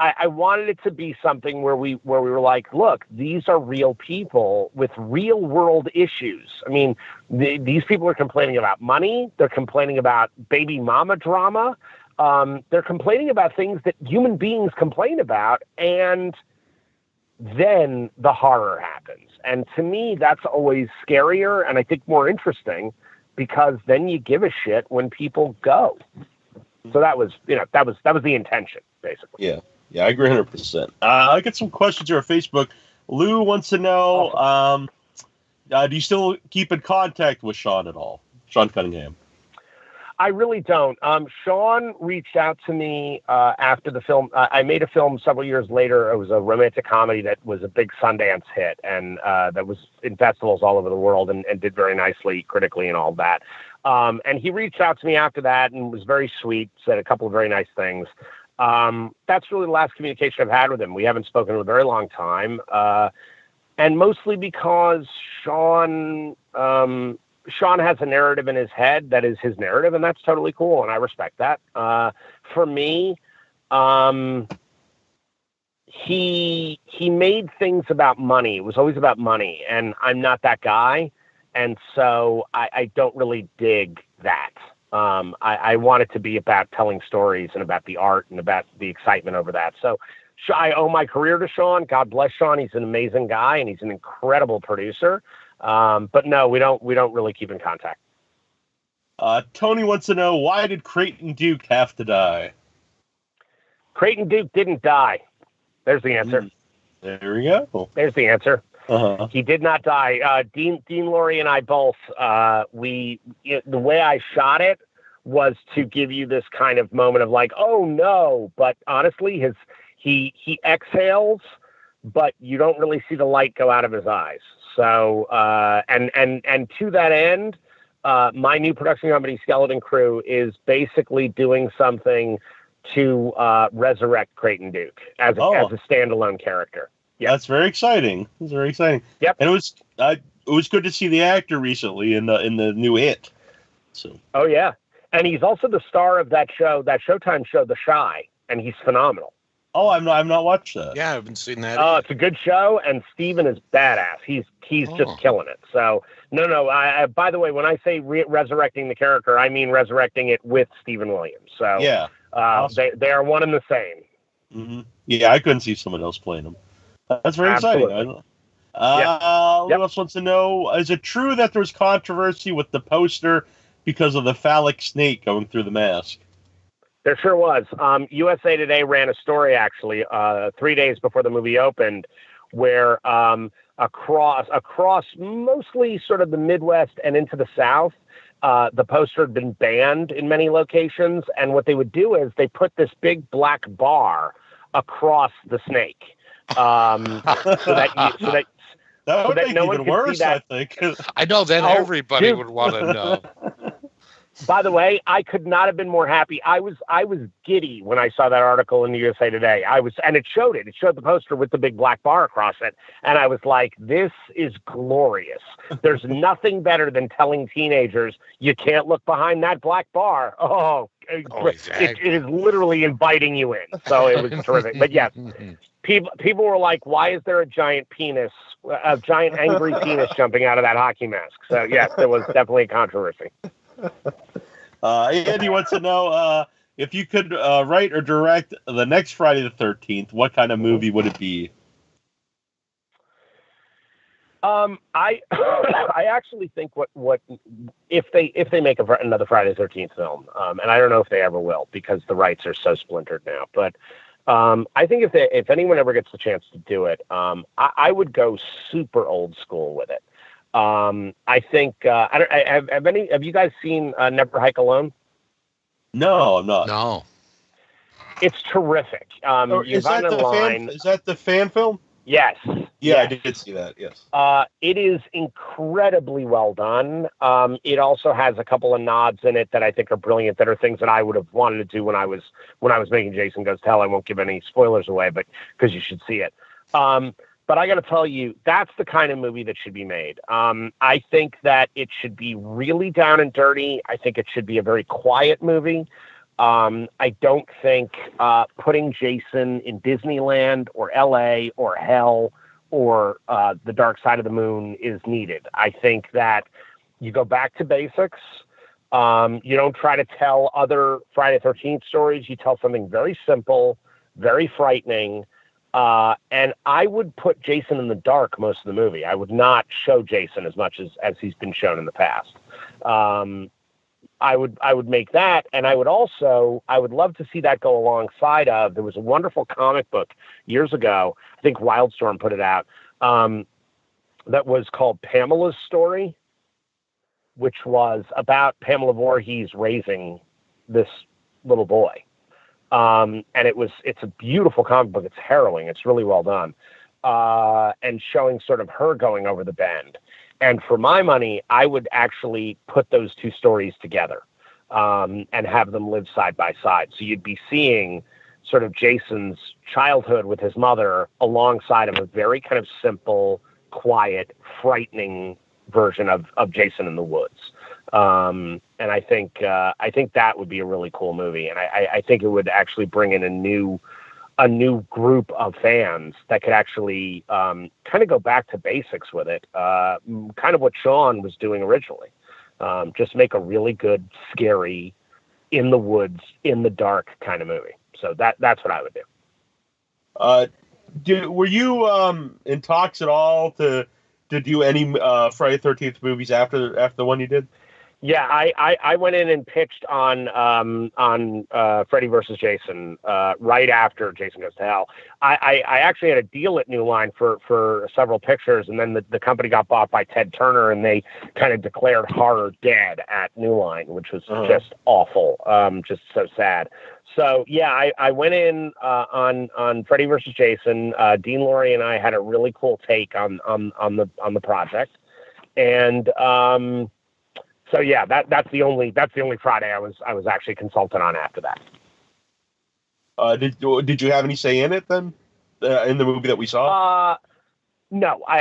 I wanted it to be something where we were like, look, these are real people with real world issues. I mean, these people are complaining about money. They're complaining about baby mama drama. They're complaining about things that human beings complain about. And then the horror happens. And to me, that's always scarier and I think more interesting, because then you give a shit when people go. So that was the intention, basically. Yeah. Yeah, I agree 100%. I get some questions here on Facebook. Lou wants to know, do you still keep in contact with Sean at all? Sean Cunningham. I really don't. Sean reached out to me after the film. I made a film several years later. It was a romantic comedy that was a big Sundance hit, and that was in festivals all over the world and did very nicely critically and all that. And he reached out to me after that and was very sweet, said a couple of very nice things. That's really the last communication I've had with him. We haven't spoken in a very long time. And mostly because Sean has a narrative in his head that is his narrative, and that's totally cool. And I respect that. For me, he made things about money. It was always about money, and I'm not that guy. And so I don't really dig that. I want it to be about telling stories and about the art and about the excitement over that. So I owe my career to Sean. God bless Sean. He's an amazing guy and he's an incredible producer. But no, we don't really keep in contact. Tony wants to know, why did Creighton Duke have to die? Creighton Duke didn't die. There's the answer. There we go. There's the answer. Uh-huh. He did not die. Dean Laurie and I both. The way I shot it was to give you this kind of moment of like, oh no, but honestly, he exhales, but you don't really see the light go out of his eyes. So and to that end, my new production company, Skeleton Crew, is basically doing something to resurrect Creighton Duke as a standalone character. Yeah, that's very exciting. It's very exciting. Yep. And it was good to see the actor recently in the new It. So. Oh yeah, and he's also the star of that show, that Showtime show, The Chi, and he's phenomenal. Oh, I've not watched that. Yeah, I haven't seen that. It's a good show, and Steven is badass. He's just killing it. So no. I by the way, when I say resurrecting the character, I mean resurrecting it with Stephen Williams. So yeah, awesome. They are one and the same. Mm-hmm. Yeah, I couldn't see someone else playing him. That's very exciting. Who else wants to know, is it true that there was controversy with the poster because of the phallic snake going through the mask? There sure was. USA Today ran a story, actually, 3 days before the movie opened, where across mostly sort of the Midwest and into the South, the poster had been banned in many locations. And what they would do is they put this big black bar across the snake. So that no one could see that. I think. I know then everybody would want to know. By the way, I could not have been more happy. I was giddy when I saw that article in the USA Today. And it showed it. It showed the poster with the big black bar across it, and I was like, "This is glorious." There's nothing better than telling teenagers you can't look behind that black bar. Exactly. It is literally inviting you in. So it was terrific. But yes. People were like, why is there a giant angry penis jumping out of that hockey mask? So, yes, there was definitely a controversy. Andy wants to know if you could write or direct the next Friday the 13th, what kind of movie would it be? I actually think what if they make another Friday the 13th film, and I don't know if they ever will because the rights are so splintered now, but I think if anyone ever gets the chance to do it, I would go super old school with it. I think have you guys seen Never Hike Alone? No, I'm not. No. It's terrific. Is that the fan film? Yes. Yeah, yes. I did see that. Yes. It is incredibly well done. It also has a couple of nods in it that I think are brilliant. That are things that I would have wanted to do when I was making Jason Goes to Hell. I won't give any spoilers away, but because you should see it. But I got to tell you, that's the kind of movie that should be made. I think that it should be really down and dirty. I think it should be a very quiet movie. I don't think putting Jason in Disneyland or LA or hell or the dark side of the moon is needed. I think that you go back to basics. You don't try to tell other Friday the 13th stories. You tell something very simple, very frightening. And I would put Jason in the dark most of the movie. I would not show Jason as much as he's been shown in the past. I would make that, and I would love to see that go alongside of, there was a wonderful comic book years ago, I think Wildstorm put it out, that was called Pamela's Story, which was about Pamela Voorhees raising this little boy. And it's a beautiful comic book. It's harrowing. It's really well done. And showing sort of her going over the bend. And for my money, I would actually put those two stories together, and have them live side by side. So you'd be seeing sort of Jason's childhood with his mother alongside of a very kind of simple, quiet, frightening version of Jason in the Woods. And I think that would be a really cool movie. And I think it would actually bring in a new group of fans that could actually kind of go back to basics with it. Kind of what Sean was doing originally. Just make a really good, scary, in the woods, in the dark kind of movie. So that's what I would do. Were you in talks at all to do any Friday the 13th movies after the one you did? Yeah, I went in and pitched on Freddy versus Jason right after Jason Goes to Hell. I actually had a deal at New Line for several pictures, and then the company got bought by Ted Turner, and they kind of declared horror dead at New Line, which was just awful, just so sad. So yeah, I went in on Freddy versus Jason. Dean Lorey and I had a really cool take on the project, and so yeah, that's the only Friday I was actually consultant on after that. Did you have any say in it then, in the movie that we saw? No, I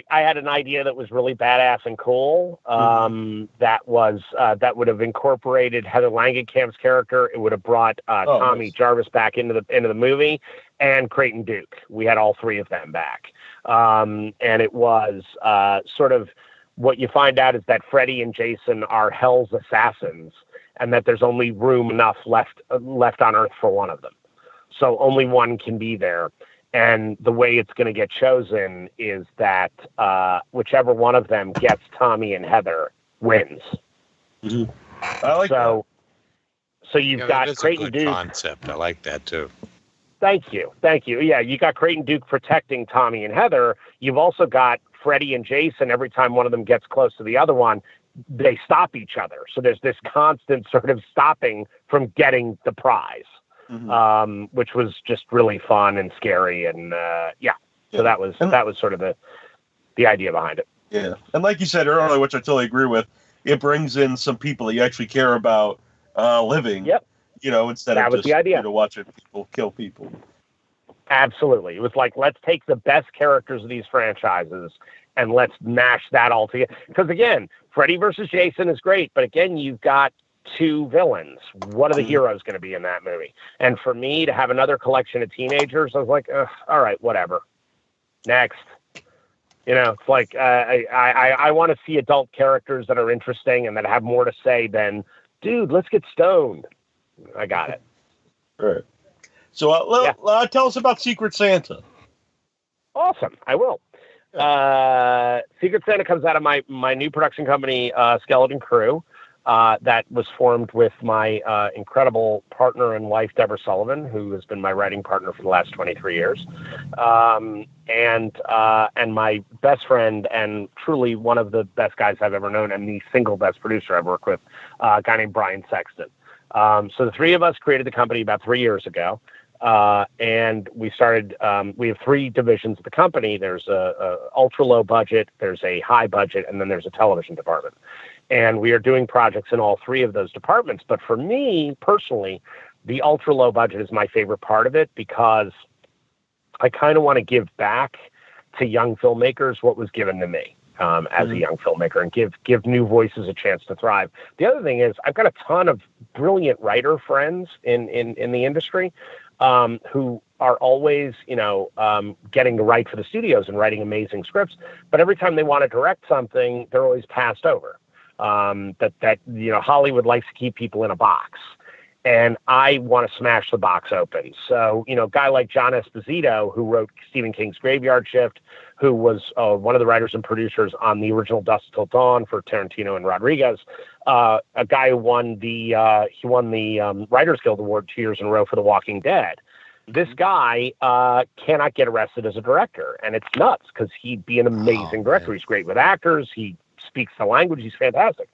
had an idea that was really badass and cool. That would have incorporated Heather Langenkamp's character. It would have brought Tommy Jarvis back into the movie, and Creighton Duke. We had all three of them back, and it was sort of. What you find out is that Freddy and Jason are Hell's assassins, and that there's only room enough left on Earth for one of them. So only one can be there. And the way it's going to get chosen is that whichever one of them gets Tommy and Heather wins. Mm-hmm. I like that. So you've got Creighton Duke. Concept. I like that too. Thank you. Yeah, you got Creighton Duke protecting Tommy and Heather. You've also got Freddy and Jason. Every time one of them gets close to the other one, they stop each other. So there's this constant sort of stopping from getting the prize, which was just really fun and scary. And so that was sort of the idea behind it. Yeah, and like you said earlier, which I totally agree with, it brings in some people that you actually care about living. Yep. Instead of just the idea. Watching people kill people. Absolutely. It was like, let's take the best characters of these franchises and let's mash that all together. Because again, Freddy versus Jason is great, but again, you've got two villains. What are the heroes going to be in that movie? And for me to have another collection of teenagers, I was like, all right, whatever. Next. It's like I want to see adult characters that are interesting and that have more to say than, dude, let's get stoned. I got it. Right. So tell us about Secret Santa. Awesome. I will. Secret Santa comes out of my new production company, Skeleton Crew, that was formed with my incredible partner and wife, Deborah Sullivan, who has been my writing partner for the last 23 years, and my best friend and truly one of the best guys I've ever known and the single best producer I've worked with, a guy named Brian Sexton. So the three of us created the company about 3 years ago. And we started, we have three divisions of the company. There's a ultra low budget, there's a high budget, and then there's a television department. And we are doing projects in all three of those departments. But for me personally, the ultra low budget is my favorite part of it because I kind of want to give back to young filmmakers what was given to me. As a young filmmaker, and give new voices a chance to thrive. The other thing is I've got a ton of brilliant writer friends in the industry who are always, getting to write for the studios and writing amazing scripts. But every time they want to direct something, they're always passed over. Hollywood likes to keep people in a box. And I want to smash the box open. So, a guy like John Esposito, who wrote Stephen King's Graveyard Shift, who was one of the writers and producers on the original Dusk Till Dawn for Tarantino and Rodriguez, a guy who won the Writers Guild Award 2 years in a row for The Walking Dead. This guy cannot get arrested as a director, and it's nuts because he'd be an amazing director. He's great with actors. He speaks the language. He's fantastic.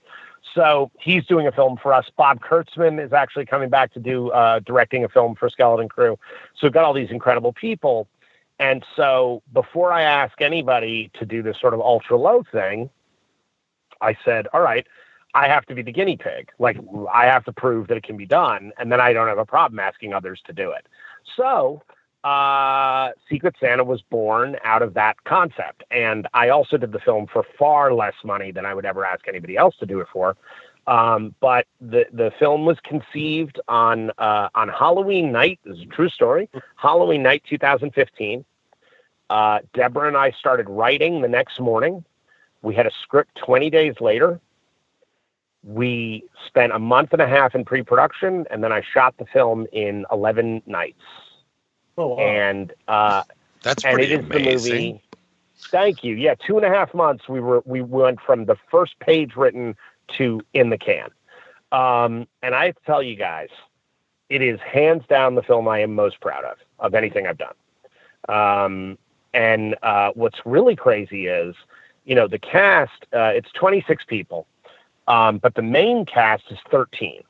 So he's doing a film for us. Bob Kurtzman is actually coming back to do directing a film for Skeleton Crew. So we've got all these incredible people. And so before I ask anybody to do this sort of ultra low thing, I said, all right, I have to be the guinea pig. Like, I have to prove that it can be done. And then I don't have a problem asking others to do it. So Secret Santa was born out of that concept. And I also did the film for far less money than I would ever ask anybody else to do it for. But the film was conceived on Halloween night. This is a true story. Halloween night, 2015. Deborah and I started writing the next morning. We had a script 20 days later. We spent a month and a half in pre-production, and then I shot the film in 11 nights. Oh, wow. And that's pretty and it amazing. is the movie. Thank you. Yeah, 2.5 months. We went from the first page written to In the Can. And I have to tell you guys, it is hands down the film I am most proud of anything I've done. And what's really crazy is, the cast, it's 26 people, but the main cast is 13.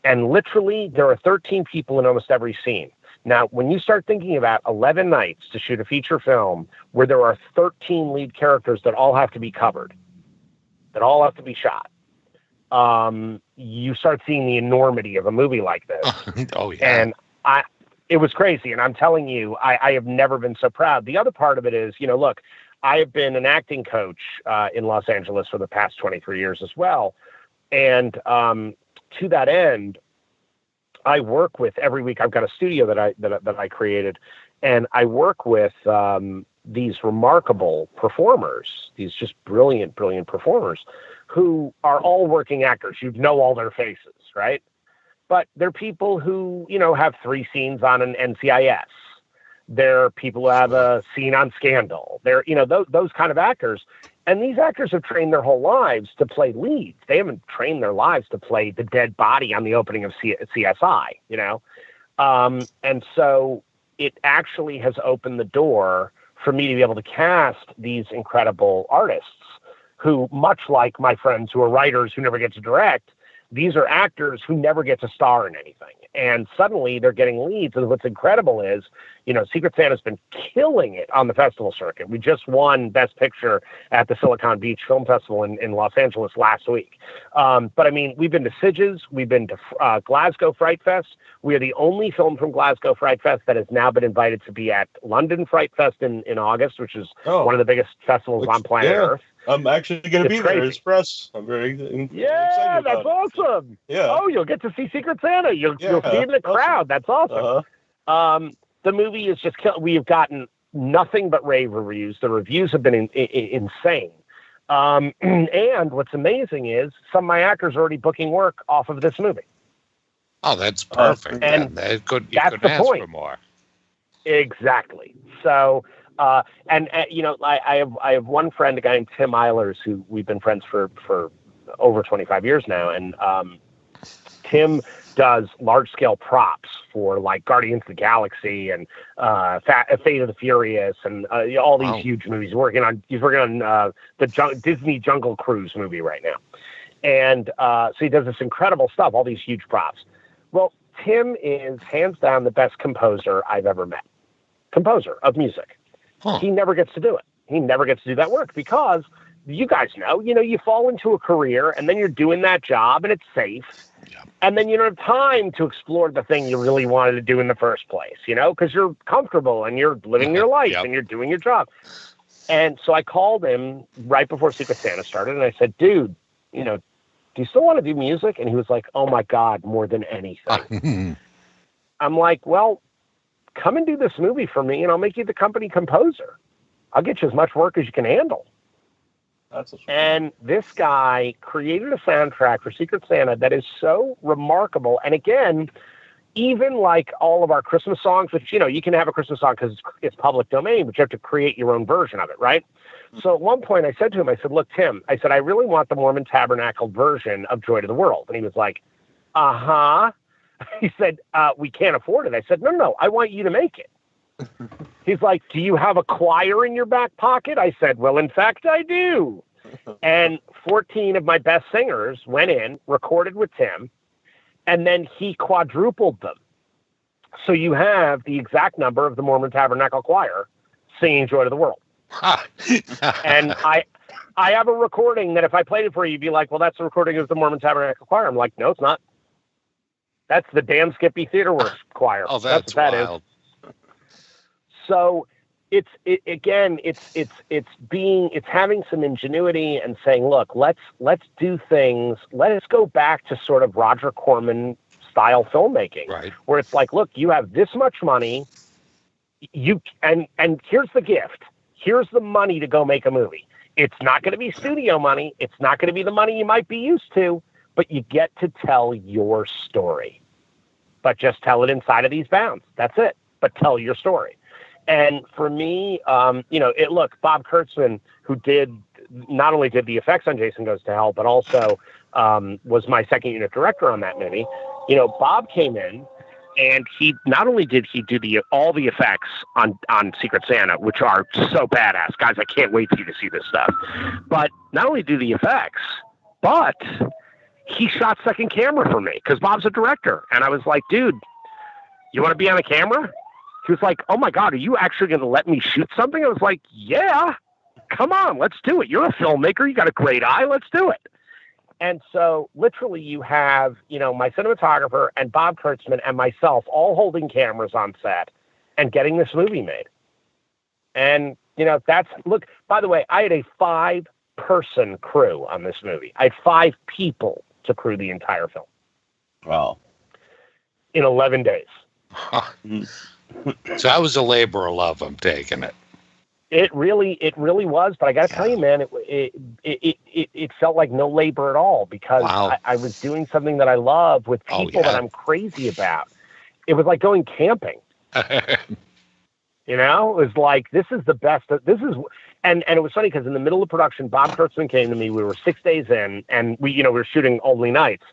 And literally, there are 13 people in almost every scene. Now, when you start thinking about 11 nights to shoot a feature film where there are 13 lead characters that all have to be covered, that all have to be shot, you start seeing the enormity of a movie like this. Oh, yeah. And it was crazy. And I'm telling you, I have never been so proud. The other part of it is, look, I have been an acting coach in Los Angeles for the past 23 years as well. And to that end, I work with, every week I've got a studio that I created, and I work with these remarkable performers, these just brilliant performers who are all working actors. You know all their faces, right? But they're people who, have 3 scenes on an NCIS. They're people who have a scene on Scandal. They're, those kind of actors. And these actors have trained their whole lives to play leads. They haven't trained their lives to play the dead body on the opening of CSI, And so it actually has opened the door for me to be able to cast these incredible artists who, much like my friends who are writers who never get to direct, these are actors who never get to star in anything. And suddenly they're getting leads. And what's incredible is, Secret Santa's been killing it on the festival circuit. We just won Best Picture at the Silicon Beach Film Festival in Los Angeles last week. But I mean, we've been to Sitges, we've been to Glasgow Fright Fest. We are the only film from Glasgow Fright Fest that has now been invited to be at London Fright Fest in August, which is one of the biggest festivals on planet Earth. I'm actually going to be there. It's press. I'm very excited. That's awesome. Yeah. Oh, you'll get to see Secret Santa. You'll see in the crowd. That's awesome. Uh-huh. The movie is just we have gotten nothing but rave reviews. The reviews have been insane. And what's amazing is some of my actors are already booking work off of this movie. Oh, that's perfect. And you couldn't that's the ask point. for more. Exactly. So, I have one friend, a guy named Tim Eilers, who we've been friends for over 25 years now. And Tim does large-scale props for like Guardians of the Galaxy and Fate of the Furious and all these huge movies. He's working on the Disney Jungle Cruise movie right now. And so he does this incredible stuff, all these huge props. Well, Tim is hands down the best composer I've ever met. Composer of music. Huh. He never gets to do it. He never gets to do that work because you guys know, you fall into a career and then you're doing that job and it's safe. Yep. And then you don't have time to explore the thing you really wanted to do in the first place, because you're comfortable and you're living your life and you're doing your job. And so I called him right before Secret Santa started and I said, dude, do you still want to do music? And he was like, oh my God, more than anything. I'm like, well, come and do this movie for me and I'll make you the company composer. I'll get you as much work as you can handle. And this guy created a soundtrack for Secret Santa that is so remarkable. And again, even like all of our Christmas songs, which, you can have a Christmas song because it's public domain, but you have to create your own version of it, right? So at one point I said to him, I said, look, Tim, I said, I really want the Mormon Tabernacle version of Joy to the World. And he was like, uh-huh. He said, we can't afford it. I said, no, I want you to make it. He's like, do you have a choir in your back pocket? I said, well, in fact, I do. And 14 of my best singers went in, recorded with Tim, and then he quadrupled them. So you have the exact number of the Mormon Tabernacle Choir singing Joy to the World. And I have a recording that if I played it for you, you'd be like, well, that's a recording of the Mormon Tabernacle Choir. I'm like, no, it's not. That's the damn Skippy Theater Works Choir. Oh, that's what wild. That is. So it's having some ingenuity and saying, look, let's do things. Let us go back to sort of Roger Corman style filmmaking, right? Where it's like, look, you have this much money, and here's the gift. Here's the money to go make a movie. It's not going to be studio money. It's not going to be the money you might be used to, but you get to tell your story. But just tell it inside of these bounds. That's it. But tell your story. And for me, look, Bob Kurtzman, who did not only did the effects on Jason Goes to Hell, but also was my second unit director on that movie. You know, Bob came in, and he not only did he do all the effects on Secret Santa, which are so badass, guys. I can't wait for you to see this stuff. But not only do the effects, but he shot second camera for me because Bob's a director, and I was like, dude, you want to be on a camera? He was like, oh my God, are you actually going to let me shoot something? I was like, yeah, come on, let's do it. You're a filmmaker. You got a great eye. Let's do it. And so literally you have, you know, my cinematographer and Bob Kurtzman and myself all holding cameras on set and getting this movie made. And, you know, look, by the way, I had a 5-person crew on this movie. I had 5 people to crew the entire film. Wow. In 11 days. So that was a labor of love, I'm taking it. It really was, but I got to tell you, man, it felt like no labor at all because I was doing something that I love with people that I'm crazy about. It was like going camping. You know, it was like, this is the best. And it was funny because in the middle of production, Bob Kurtzman came to me. We were 6 days in, and we were shooting only nights.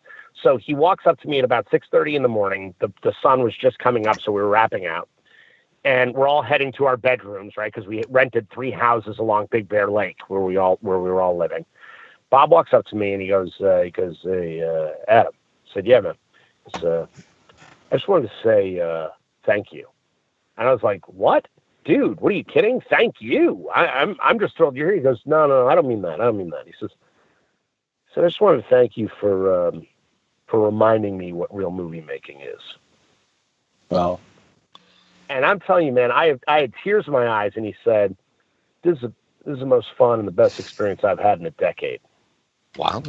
So he walks up to me at about 6:30 in the morning. The sun was just coming up, so we were wrapping out. And we're all heading to our bedrooms, right? Because we rented 3 houses along Big Bear Lake where we were all living. Bob walks up to me and he goes, hey, Adam. I said, yeah, man. I just wanted to say thank you. And I was like, what? Dude, what are you kidding? Thank you. I'm just thrilled you're here. He goes, no, I don't mean that. He says, I just wanted to thank you for reminding me what real movie making is. Wow. And I'm telling you, man, I had tears in my eyes, and he said, this is the most fun and the best experience I've had in a decade. Wow.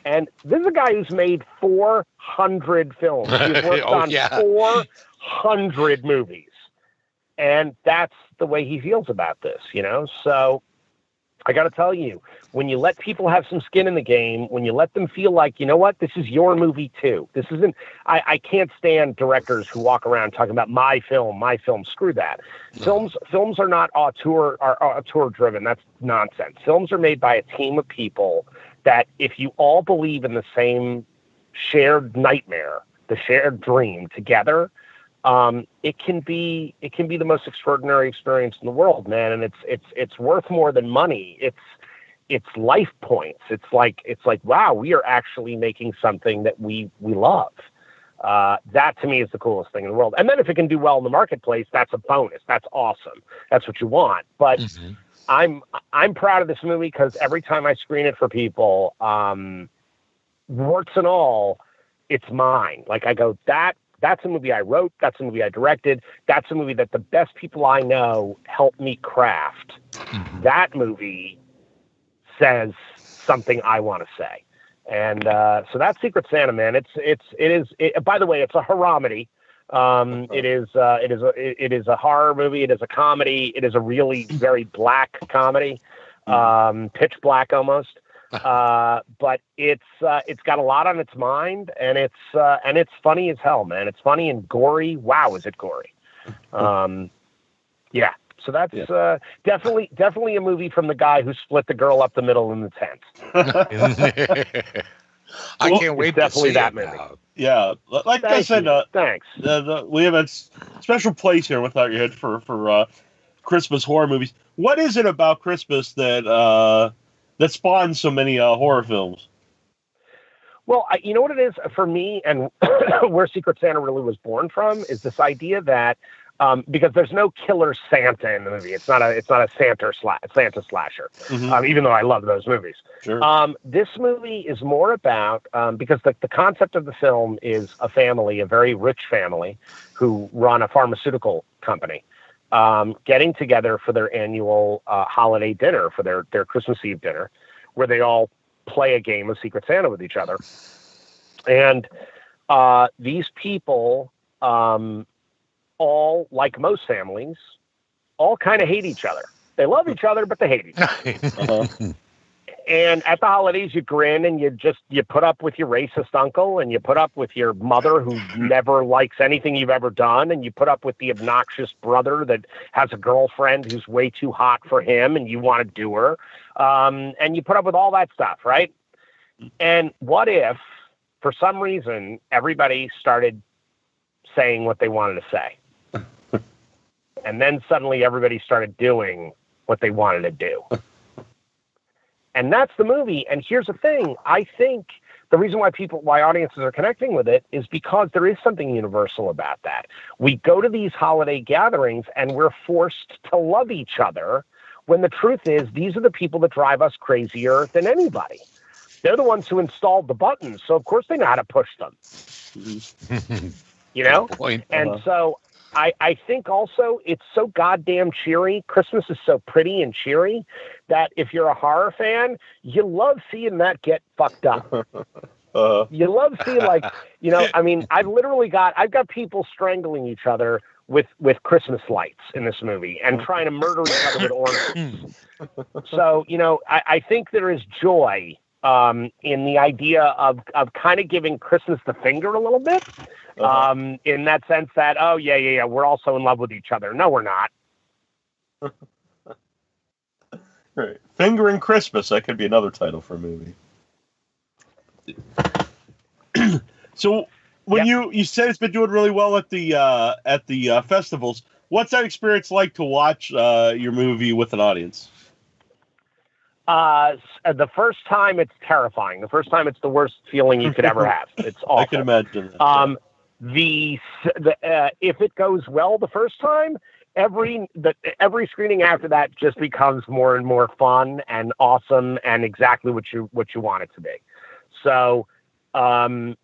And this is a guy who's made 400 films. He's worked on 400 movies. And that's the way he feels about this, you know? So I got to tell you, when you let people have some skin in the game, when you let them feel like, you know what, this is your movie too. This isn't, I can't stand directors who walk around talking about my film. Screw that. No. Films are not auteur driven. That's nonsense. Films are made by a team of people that if you all believe in the same shared nightmare, the shared dream together, it can be the most extraordinary experience in the world, man. And it's worth more than money. It's life points. It's like, wow, we are actually making something that we love. That to me is the coolest thing in the world. And then if it can do well in the marketplace, that's a bonus. That's awesome. That's what you want. But I'm proud of this movie because every time I screen it for people, warts and all, it's mine. Like I go, that's a movie I wrote. That's a movie I directed. That's a movie that the best people I know helped me craft. That movie says something I want to say. And so that's Secret Santa, man. It is. By the way, it's a horror-comedy. It is a horror movie. It is a comedy. It is a really very black comedy, pitch black almost. But it's got a lot on its mind, and it's funny as hell, man. It's funny and gory. Wow, is it gory? Yeah. So that's definitely a movie from the guy who split the girl up the middle in the tent. I can't wait to see that movie. now. Yeah, like I said, thanks. We have a special place here without your head for Christmas horror movies. What is it about Christmas that spawns so many horror films? Well, you know what it is for me, and where Secret Santa really was born from is this idea that because there's no killer Santa in the movie. It's not a Santa slasher. Even though I love those movies. Sure. This movie is more about because the concept of the film is a family, a very rich family, who run a pharmaceutical company, getting together for their annual holiday dinner, for their Christmas Eve dinner, where they all play a game of Secret Santa with each other. And these people, all, like most families, all kind of hate each other. They love each other, but they hate each other. And at the holidays, you grin and you put up with your racist uncle, and you put up with your mother who never likes anything you've ever done, and you put up with the obnoxious brother that has a girlfriend who's way too hot for him, and you want to do her. And you put up with all that stuff, right? And what if, for some reason, everybody started saying what they wanted to say? And then suddenly everybody started doing what they wanted to do. And that's the movie. And here's the thing. I think the reason why audiences are connecting with it is because there is something universal about that. We go to these holiday gatherings and we're forced to love each other, when the truth is these are the people that drive us crazier than anybody. They're the ones who installed the buttons, so of course they know how to push them. You know? And so I think also it's so goddamn cheery. Christmas is so pretty and cheery that if you're a horror fan, you love seeing that get fucked up. You love seeing, like, you know, I mean, I've got people strangling each other with Christmas lights in this movie and trying to murder each other with ornaments. So, you know, I think there is joy in the idea of kind of giving Christmas the finger a little bit. In that sense that, oh, yeah, we're also in love with each other. No, we're not. Right. Fingering Christmas, that could be another title for a movie. So when you said it's been doing really well at the festivals, what's that experience like to watch your movie with an audience? The first time it's terrifying. The first time it's the worst feeling you could ever have. It's awful. I can imagine that. If it goes well the first time, every screening after that just becomes more and more fun and awesome and exactly what you want it to be. So, the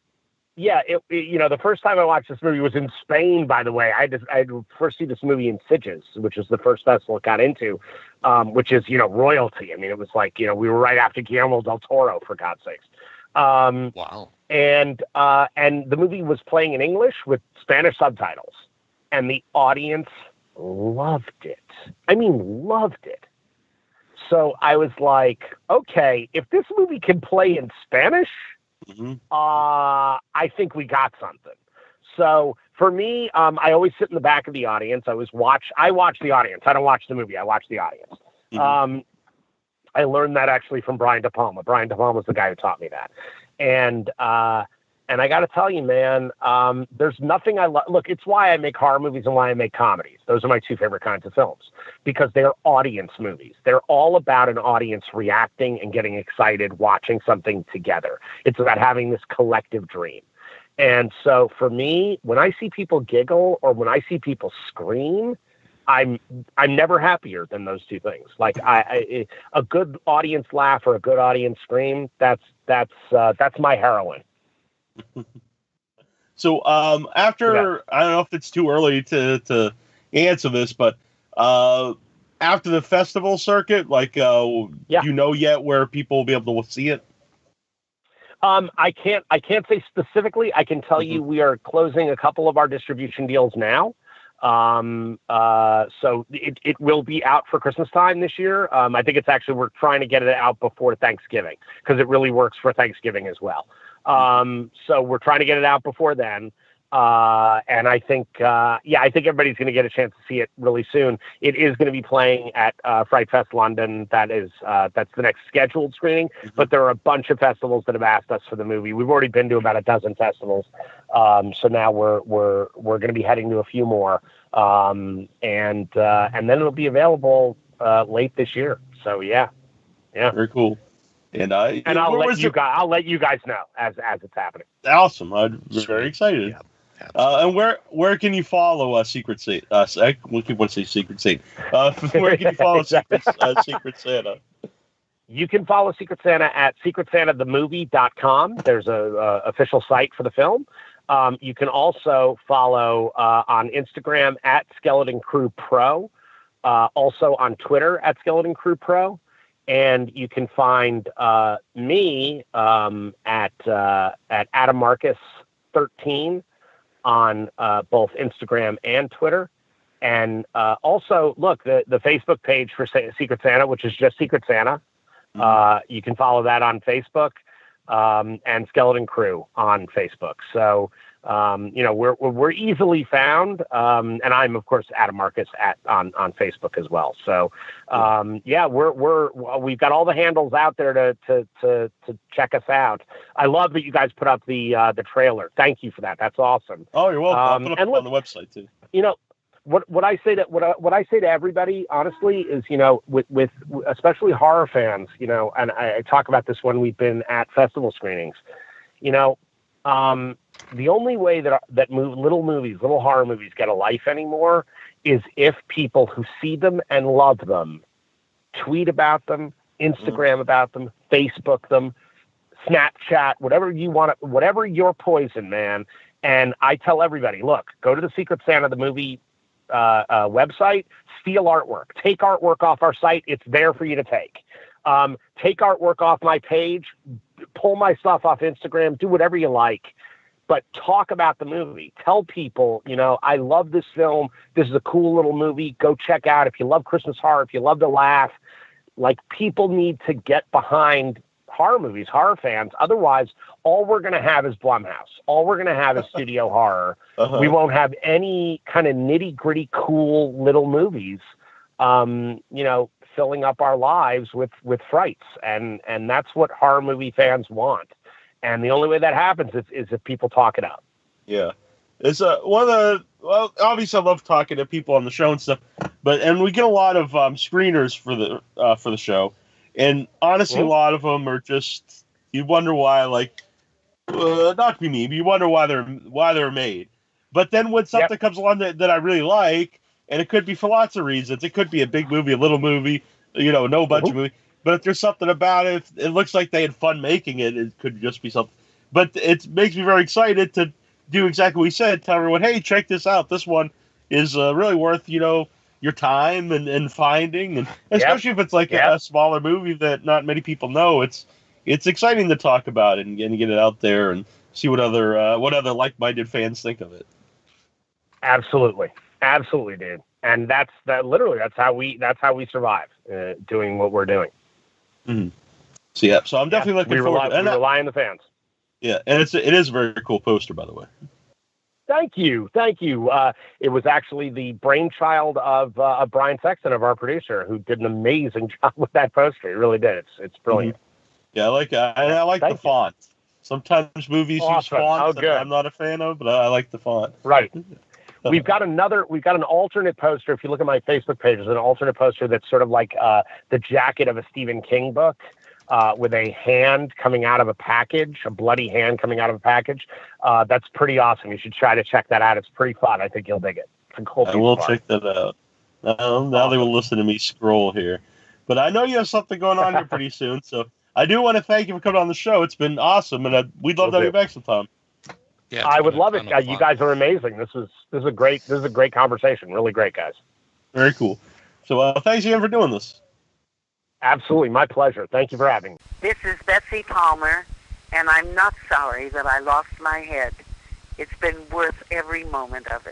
first time I watched this movie was in Spain, by the way. I had to first see this movie in Sitges, which is the first festival it got into, which is, you know, royalty. I mean, it was like, you know, we were right after Guillermo del Toro, for God's sakes. Wow. And the movie was playing in English with Spanish subtitles, and the audience loved it. I mean, loved it. So I was like, okay, if this movie can play in Spanish, I think we got something. So for me, I always sit in the back of the audience. I watch the audience. I don't watch the movie. I watch the audience. I learned that actually from Brian De Palma. Brian De Palma was the guy who taught me that. And I got to tell you, man, there's nothing I love. Look, it's why I make horror movies and why I make comedies. Those are my two favorite kinds of films, because they're audience movies. They're all about an audience reacting and getting excited, watching something together. It's about having this collective dream. And so for me, when I see people giggle or when I see people scream, I'm never happier than those two things. Like a good audience laugh or a good audience scream, that's my heroin. So after, I don't know if it's too early to answer this, but after the festival circuit, like, do you know yet where people will be able to see it? I can't say specifically. I can tell you we are closing a couple of our distribution deals now. So it will be out for Christmas time this year. I think it's actually, we're trying to get it out before Thanksgiving because it really works for Thanksgiving as well. So we're trying to get it out before then. And I think everybody's going to get a chance to see it really soon. It is going to be playing at Fright Fest London. That's the next scheduled screening. But there are a bunch of festivals that have asked us for the movie. We've already been to about a dozen festivals. So now we're going to be heading to a few more. And then it'll be available late this year. So yeah. Very cool. And I'll let you guys know as it's happening. Awesome. I'm very excited. Yeah. And where can you follow Secret Santa? We keep wanting to say Secret Santa. Where can you follow Secret Santa? You can follow Secret Santa at secretsantathemovie.com. There's a official site for the film. You can also follow on Instagram at Skeleton Crew Pro. Also on Twitter at Skeleton Crew Pro. And you can find me at Adam Marcus 13 on both Instagram and Twitter. And also, look, the Facebook page for Secret Santa, which is just Secret Santa. You can follow that on Facebook, and Skeleton Crew on Facebook. So, we're easily found. And I'm, of course, Adam Marcus on Facebook as well. So, we've got all the handles out there to check us out. I love that you guys put up the trailer. Thank you for that. That's awesome. Oh, you're welcome. I'll put it up on the website too. What I say to everybody, honestly, is, with especially horror fans, and I talk about this when we've been at festival screenings, the only way that little horror movies get a life anymore is if people who see them and love them tweet about them, Instagram about them, Facebook them, Snapchat, whatever you want, whatever your poison, man. And I tell everybody, look, go to the Secret Santa the movie website, steal artwork, take artwork off our site. It's there for you to take. Take artwork off my page, pull my stuff off Instagram, do whatever you like, but talk about the movie. Tell people, I love this film. This is a cool little movie. Go check out. If you love Christmas horror, if you love to laugh, people need to get behind horror movies, horror fans. Otherwise, all we're going to have is Blumhouse. All we're going to have is studio horror. We won't have any kind of nitty gritty, cool little movies, filling up our lives with frights. And that's what horror movie fans want. And the only way that happens is if people talk it up. Yeah. It's obviously I love talking to people on the show and stuff, and we get a lot of screeners for the show. And honestly, a lot of them are just, you wonder why, not to be mean, but you wonder why they're made. But then when something comes along that I really like, and it could be for lots of reasons, it could be a big movie, a little movie, no budget movie. But if there's something about it, if it looks like they had fun making it, it could just be something. But it makes me very excited to do exactly what we said. Tell everyone, hey, check this out. This one is really worth, your time and finding, and especially if it's a smaller movie that not many people know. It's exciting to talk about it and get it out there and see what other like-minded fans think of it. Absolutely, dude. And that's how we survive doing what we're doing. Mm-hmm. So I'm definitely looking forward to it. We rely on the fans. Yeah, and it is a very cool poster, by the way. Thank you. It was actually the brainchild of Brian Sexton, of our producer, who did an amazing job with that poster. He really did. It's brilliant. Mm-hmm. Yeah, I like the font. Sometimes movies use fonts that I'm not a fan of, but I like the font. Right. We've got an alternate poster. If you look at my Facebook page, there's an alternate poster that's sort of like the jacket of a Stephen King book, with a hand coming out of a package, a bloody hand coming out of a package. That's pretty awesome. You should try to check that out. It's pretty fun. I think you'll dig it. It's a cool piece. I will check that out. Now they will listen to me scroll here. But I know you have something going on here pretty soon, so I do want to thank you for coming on the show. It's been awesome, and we'd love to have you back sometime. Yeah, I would love it. You guys are amazing. This is a great conversation. Really great, guys. Very cool. So thanks again for doing this. Absolutely. My pleasure. Thank you for having me. This is Betsy Palmer, and I'm not sorry that I lost my head. It's been worth every moment of it.